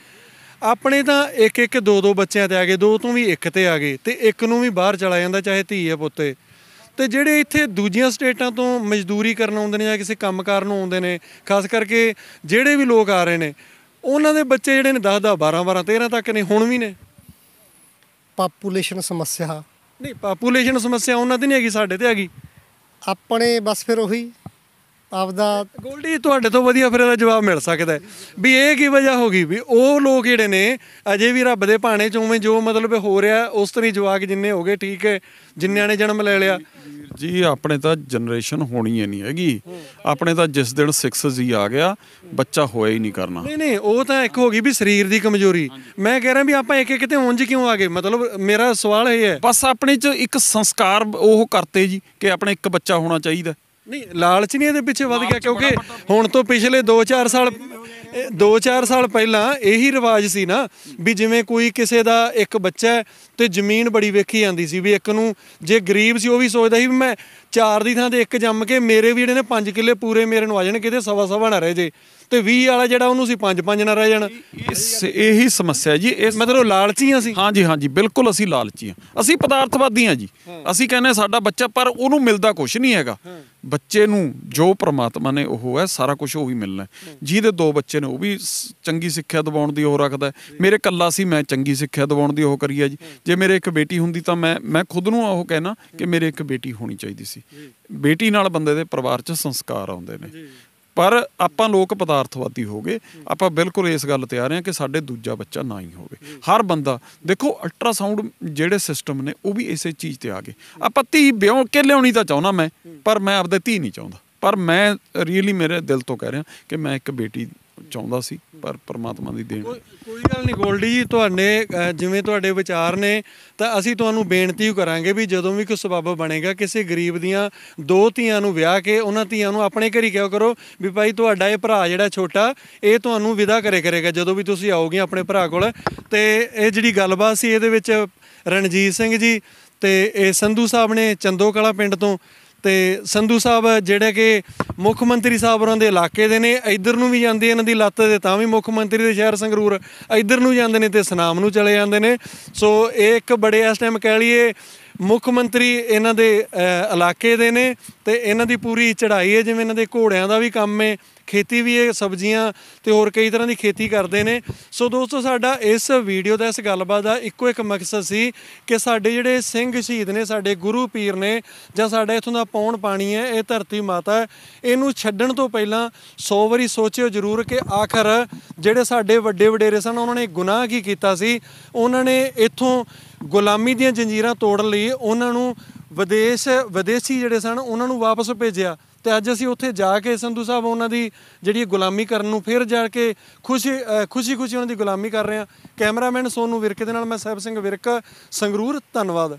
ਆਪਣੇ ਤਾਂ ਇੱਕ 2-2 ਬੱਚਿਆਂ ਤੇ ਆ ਗਏ, 2 ਤੋਂ ਵੀ 1 ਤੇ ਆ ਗਏ, ਤੇ 1 ਨੂੰ ਵੀ ਬਾਹਰ ਚਲਾ ਜਾਂਦਾ, ਚਾਹੇ ਧੀ ਹੈ ਪੁੱਤ ਹੈ। ਤੇ ਜਿਹੜੇ ਇੱਥੇ ਦੂਜੀਆਂ ਸਟੇਟਾਂ ਤੋਂ ਮਜ਼ਦੂਰੀ ਕਰਨ ਆਉਂਦੇ ਨੇ ਜਾਂ ਕਿਸੇ ਕੰਮਕਾਰ ਨੂੰ ਆਉਂਦੇ ਨੇ, ਖਾਸ ਕਰਕੇ ਜਿਹੜੇ ਵੀ ਲੋਕ ਆ ਰਹੇ ਨੇ, ਉਹਨਾਂ ਦੇ ਬੱਚੇ ਜਿਹੜੇ ਨੇ 10-10, 12-12, 13 ਤੱਕ ਨੇ, ਹੁਣ ਵੀ ਨੇ। ਪਾਪੂਲੇਸ਼ਨ ਸਮੱਸਿਆ ਨਹੀਂ, ਪਾਪੂਲੇਸ਼ਨ ਸਮੱਸਿਆ ਉਹਨਾਂ ਦੀ ਨਹੀਂ ਹੈਗੀ, ਸਾਡੇ ਤੇ ਹੈਗੀ। ਆਪਣੇ ਬਸ ਫਿਰ ਉਹੀ ਆਪਦਾ। ਗੋਲਡੀ, ਤੁਹਾਡੇ ਤੋਂ ਵਧੀਆ ਫਿਰ ਇਹਦਾ ਜਵਾਬ ਮਿਲ ਸਕਦਾ ਵੀ ਇਹ ਕੀ ਵਜ੍ਹਾ ਹੋ ਗਈ ਵੀ ਉਹ ਲੋਕ ਜਿਹੜੇ ਨੇ ਅਜੇ ਵੀ ਰੱਬ ਦੇ ਭਾਣੇ 'ਚ ਉਵੇਂ ਜੋ ਮਤਲਬ ਹੋ ਰਿਹਾ ਉਸ ਤਰ੍ਹਾਂ ਜਵਾਕ ਜਿੰਨੇ ਹੋ ਗਏ, ਠੀਕ ਹੈ, ਜਿੰਨਿਆਂ ਨੇ ਜਨਮ ਲੈ ਲਿਆ ਜੀ। ਆਪਣੇ ਤਾਂ ਜਨਰੇਸ਼ਨ ਹੋਣੀ ਹੀ ਨਹੀਂ ਹੈਗੀ, ਆਪਣੇ ਤਾਂ ਜਿਸ ਦਿਨ 6G ਆ ਗਿਆ ਬੱਚਾ ਹੋਇਆ ਹੀ ਨਹੀਂ ਕਰਨਾ। ਨਹੀਂ, ਉਹ ਤਾਂ ਇੱਕ ਹੋ ਗਈ ਵੀ ਸਰੀਰ ਦੀ ਕਮਜ਼ੋਰੀ। ਮੈਂ ਕਹਿ ਰਿਹਾ ਵੀ ਆਪਾਂ ਇੱਕ ਤੇ ਉਂਝ ਕਿਉਂ ਆ ਗਏ? ਮਤਲਬ ਮੇਰਾ ਸਵਾਲ ਇਹ ਹੈ। ਬਸ ਆਪਣੇ 'ਚ ਇੱਕ ਸੰਸਕਾਰ ਉਹ ਕਰਤੇ ਜੀ ਕਿ ਆਪਣੇ ਇੱਕ ਬੱਚਾ ਹੋਣਾ ਚਾਹੀਦਾ। ਨਹੀਂ, ਲਾਲਚ ਨਹੀਂ ਇਹਦੇ ਪਿੱਛੇ ਵੱਧ ਗਿਆ, ਕਿਉਂਕਿ ਹੁਣ ਤੋਂ ਪਿਛਲੇ 2-4 ਸਾਲ ਪਹਿਲਾਂ ਇਹੀ ਰਿਵਾਜ ਸੀ ਨਾ ਵੀ ਜਿਵੇਂ ਕੋਈ ਕਿਸੇ ਦਾ ਇੱਕ ਬੱਚਾ ਤੇ ਜ਼ਮੀਨ ਬੜੀ ਵੇਖੀ ਜਾਂਦੀ ਸੀ ਵੀ ਇੱਕ ਨੂੰ, ਜੇ ਗਰੀਬ ਸੀ ਉਹ ਵੀ ਸੋਚਦਾ ਸੀ ਵੀ ਮੈਂ 4 ਦੀ ਥਾਂ ਤੇ 1 ਜੰਮ ਕੇ ਮੇਰੇ ਵੀ ਜਿਹੜੇ ਨੇ 5 ਕਿੱਲੇ ਪੂਰੇ ਮੇਰੇ ਨੂੰ ਆ ਜਾਣ, ਕਿਤੇ 1.25 ਨਾ ਰਹਿ ਜੇ, ਤੇ 20 ਵਾਲਾ ਜਿਹੜਾ ਉਹਨੂੰ ਸੀ 5 ਨਾ ਰਹਿ ਜਾਣ। ਇਹੀ ਸਮੱਸਿਆ ਜੀ। ਇਸ ਮਤਲਬ ਲਾਲਚੀ ਹਾਂ ਅਸੀਂ। ਹਾਂਜੀ, ਬਿਲਕੁਲ ਅਸੀਂ ਲਾਲਚੀ ਹਾਂ, ਅਸੀਂ ਪਦਾਰਥਵਾਦੀ ਹਾਂ ਜੀ। ਅਸੀਂ ਕਹਿੰਦੇ ਸਾਡਾ ਬੱਚਾ, ਪਰ ਉਹਨੂੰ ਮਿਲਦਾ ਕੁਛ ਨਹੀਂ ਹੈਗਾ। ਬੱਚੇ ਨੂੰ ਜੋ ਪ੍ਰਮਾਤਮਾ ਨੇ ਉਹ ਹੈ, ਸਾਰਾ ਕੁਝ ਉਹੀ ਮਿਲਣਾ। ਜਿਹਦੇ 2 ਬੱਚੇ ਨੇ ਉਹ ਵੀ ਚੰਗੀ ਸਿੱਖਿਆ ਦਿਵਾਉਣ ਦੀ ਉਹ ਰੱਖਦਾ। ਮੇਰੇ ਇਕੱਲਾ ਸੀ, ਮੈਂ ਚੰਗੀ ਸਿੱਖਿਆ ਦਿਵਾਉਣ ਦੀ ਉਹ ਕਰੀ ਹੈ ਜੀ। ਜੇ ਮੇਰੇ ਇੱਕ ਬੇਟੀ ਹੁੰਦੀ ਤਾਂ ਮੈਂ ਖੁਦ ਨੂੰ ਉਹ ਕਹਿਣਾ ਕਿ ਮੇਰੇ ਇੱਕ ਬੇਟੀ ਹੋਣੀ ਚਾਹੀਦੀ ਸੀ। ਬੇਟੀ ਨਾਲ ਬੰਦੇ ਦੇ ਪਰਿਵਾਰ 'ਚ ਸੰਸਕਾਰ ਆਉਂਦੇ ਨੇ। ਪਰ ਆਪਾਂ ਲੋਕ ਪਦਾਰਥਵਾਦੀ ਹੋ ਗਏ। ਆਪਾਂ ਬਿਲਕੁਲ ਇਸ ਗੱਲ ਤੇ ਆ ਰਹੇ ਹਾਂ ਕਿ ਸਾਡੇ ਦੂਜਾ ਬੱਚਾ ਨਾ ਹੀ ਹੋਵੇ। ਹਰ ਬੰਦਾ ਦੇਖੋ ਅਲਟਰਾਸਾਊਂਡ ਜਿਹੜੇ ਸਿਸਟਮ ਨੇ ਉਹ ਵੀ ਇਸੇ ਚੀਜ਼ ਤੇ ਆ ਗਏ। ਆਪਾਂ ਧੀ ਵਿਆਹ ਕੇ ਲਿਆਉਣੀ ਤਾਂ ਚਾਹੁੰਦਾ ਮੈਂ, ਪਰ ਮੈਂ ਆਪਦੇ ਧੀ ਨਹੀਂ ਚਾਹੁੰਦਾ। ਪਰ ਮੈਂ ਰੀਅਲੀ ਮੇਰੇ ਦਿਲ ਤੋਂ ਕਹਿ ਰਿਹਾ ਕਿ ਮੈਂ ਇੱਕ ਬੇਟੀ ਚਾਹੁੰਦਾ ਸੀ, ਪਰ ਪਰਮਾਤਮਾ ਦੀ ਦੇਣ। ਕੋਈ ਗੱਲ ਨਹੀਂ ਗੋਲਡੀ ਜੀ, ਤੁਹਾਡੇ ਜਿਵੇਂ ਤੁਹਾਡੇ ਵਿਚਾਰ ਨੇ ਤਾਂ ਅਸੀਂ ਤੁਹਾਨੂੰ ਬੇਨਤੀ ਕਰਾਂਗੇ ਵੀ ਜਦੋਂ ਵੀ ਕੋਈ ਸਬੱਬ ਬਣੇਗਾ ਕਿਸੇ ਗਰੀਬ ਦੀਆਂ 2 ਧੀਆਂ ਨੂੰ ਵਿਆਹ ਕੇ ਉਹਨਾਂ ਧੀਆਂ ਨੂੰ ਆਪਣੇ ਘਰ ਹੀ ਕਿਹਾ ਕਰੋ ਵੀ ਭਾਈ ਤੁਹਾਡਾ ਇਹ ਭਰਾ ਜਿਹੜਾ ਛੋਟਾ ਇਹ ਤੁਹਾਨੂੰ ਵਿਦਾ ਕਰੇਗਾ ਜਦੋਂ ਵੀ ਤੁਸੀਂ ਆਓਗੇ ਆਪਣੇ ਭਰਾ ਕੋਲ। ਤੇ ਇਹ ਜਿਹੜੀ ਗੱਲਬਾਤ ਸੀ ਇਹਦੇ ਵਿੱਚ ਰਣਜੀਤ ਸਿੰਘ ਜੀ ਤੇ ਇਹ ਸੰਧੂ ਸਾਹਿਬ ਨੇ ਚੰਦੋ ਕਲਾਂ ਪਿੰਡ ਤੋਂ। ਤੇ ਸੰਧੂ ਸਾਹਿਬ ਜਿਹੜੇ ਕਿ ਮੁੱਖ ਮੰਤਰੀ ਸਾਹਿਬ ਉਹਨਾਂ ਦੇ ਇਲਾਕੇ ਦੇ ਨੇ, ਇੱਧਰ ਨੂੰ ਵੀ ਜਾਂਦੇ ਇਹਨਾਂ ਦੀ ਲੱਤ ਦੇ ਤਾਂ ਵੀ ਮੁੱਖ ਮੰਤਰੀ ਦੇ ਸ਼ਹਿਰ ਸੰਗਰੂਰ, ਇੱਧਰ ਨੂੰ ਜਾਂਦੇ ਨੇ ਤੇ ਸੁਨਾਮ ਨੂੰ ਚਲੇ ਜਾਂਦੇ ਨੇ। ਸੋ ਇਹ ਇੱਕ ਬੜੇ ਇਸ ਟਾਈਮ ਕਹਿ ਲਈਏ ਮੁੱਖ ਮੰਤਰੀ ਇਹਨਾਂ ਦੇ ਇਲਾਕੇ ਦੇ ਨੇ ਤੇ ਇਹਨਾਂ ਦੀ ਪੂਰੀ ਚੜ੍ਹਾਈ ਹੈ। ਜਿਵੇਂ ਇਹਨਾਂ ਦੇ ਘੋੜਿਆਂ ਦਾ ਵੀ ਕੰਮ ਹੈ, ਖੇਤੀ ਵੀ ਇਹ ਸਬਜ਼ੀਆਂ ਤੇ ਹੋਰ ਕਈ ਤਰ੍ਹਾਂ ਦੀ ਖੇਤੀ ਕਰਦੇ ਨੇ। ਸੋ ਦੋਸਤੋ ਸਾਡਾ ਇਸ ਵੀਡੀਓ ਦਾ ਇਸ ਗੱਲਬਾਤ ਦਾ ਇੱਕੋ ਇੱਕ ਮਕਸਦ ਸੀ ਕਿ ਸਾਡੇ ਜਿਹੜੇ ਸਿੰਘ ਸ਼ਹੀਦ ਨੇ, ਸਾਡੇ ਗੁਰੂ ਪੀਰ ਨੇ, ਜਾਂ ਸਾਡਾ ਇੱਥੋਂ ਦਾ ਪੌਣ ਪਾਣੀ ਹੈ, ਇਹ ਧਰਤੀ ਮਾਤਾ ਹੈ, ਇਹਨੂੰ ਛੱਡਣ ਤੋਂ ਪਹਿਲਾਂ 100 ਵਾਰੀ ਸੋਚਿਓ ਜ਼ਰੂਰ ਕਿ ਆਖਰ ਜਿਹੜੇ ਸਾਡੇ ਵੱਡੇ ਵਡੇਰੇ ਸਨ ਉਹਨਾਂ ਨੇ ਗੁਨਾਹ ਕੀ ਕੀਤਾ ਸੀ। ਉਹਨਾਂ ਨੇ ਇੱਥੋਂ ਗੁਲਾਮੀ ਦੀਆਂ ਜੰਜੀਰਾਂ ਤੋੜਨ ਲਈ ਉਹਨਾਂ ਨੂੰ ਵਿਦੇਸ਼ੀ ਜਿਹੜੇ ਸਨ ਉਹਨਾਂ ਨੂੰ ਵਾਪਸ ਭੇਜਿਆ। ਤੇ ਅੱਜ ਅਸੀਂ ਉੱਥੇ ਜਾ ਕੇ ਸੰਧੂ ਸਾਹਿਬ ਉਹਨਾਂ ਦੀ ਜਿਹੜੀ ਗੁਲਾਮੀ ਕਰਨ ਨੂੰ ਫਿਰ ਜਾ ਕੇ ਖੁਸ਼ੀ ਉਹਨਾਂ ਦੀ ਗੁਲਾਮੀ ਕਰ ਰਹੇ ਹਾਂ। ਕੈਮਰਾਮੈਨ ਸੋਨੂ ਵਿਰਕ ਦੇ ਨਾਲ ਮੈਂ ਸਾਹਿਬ ਸਿੰਘ ਵਿਰਕ, ਸੰਗਰੂਰ। ਧੰਨਵਾਦ।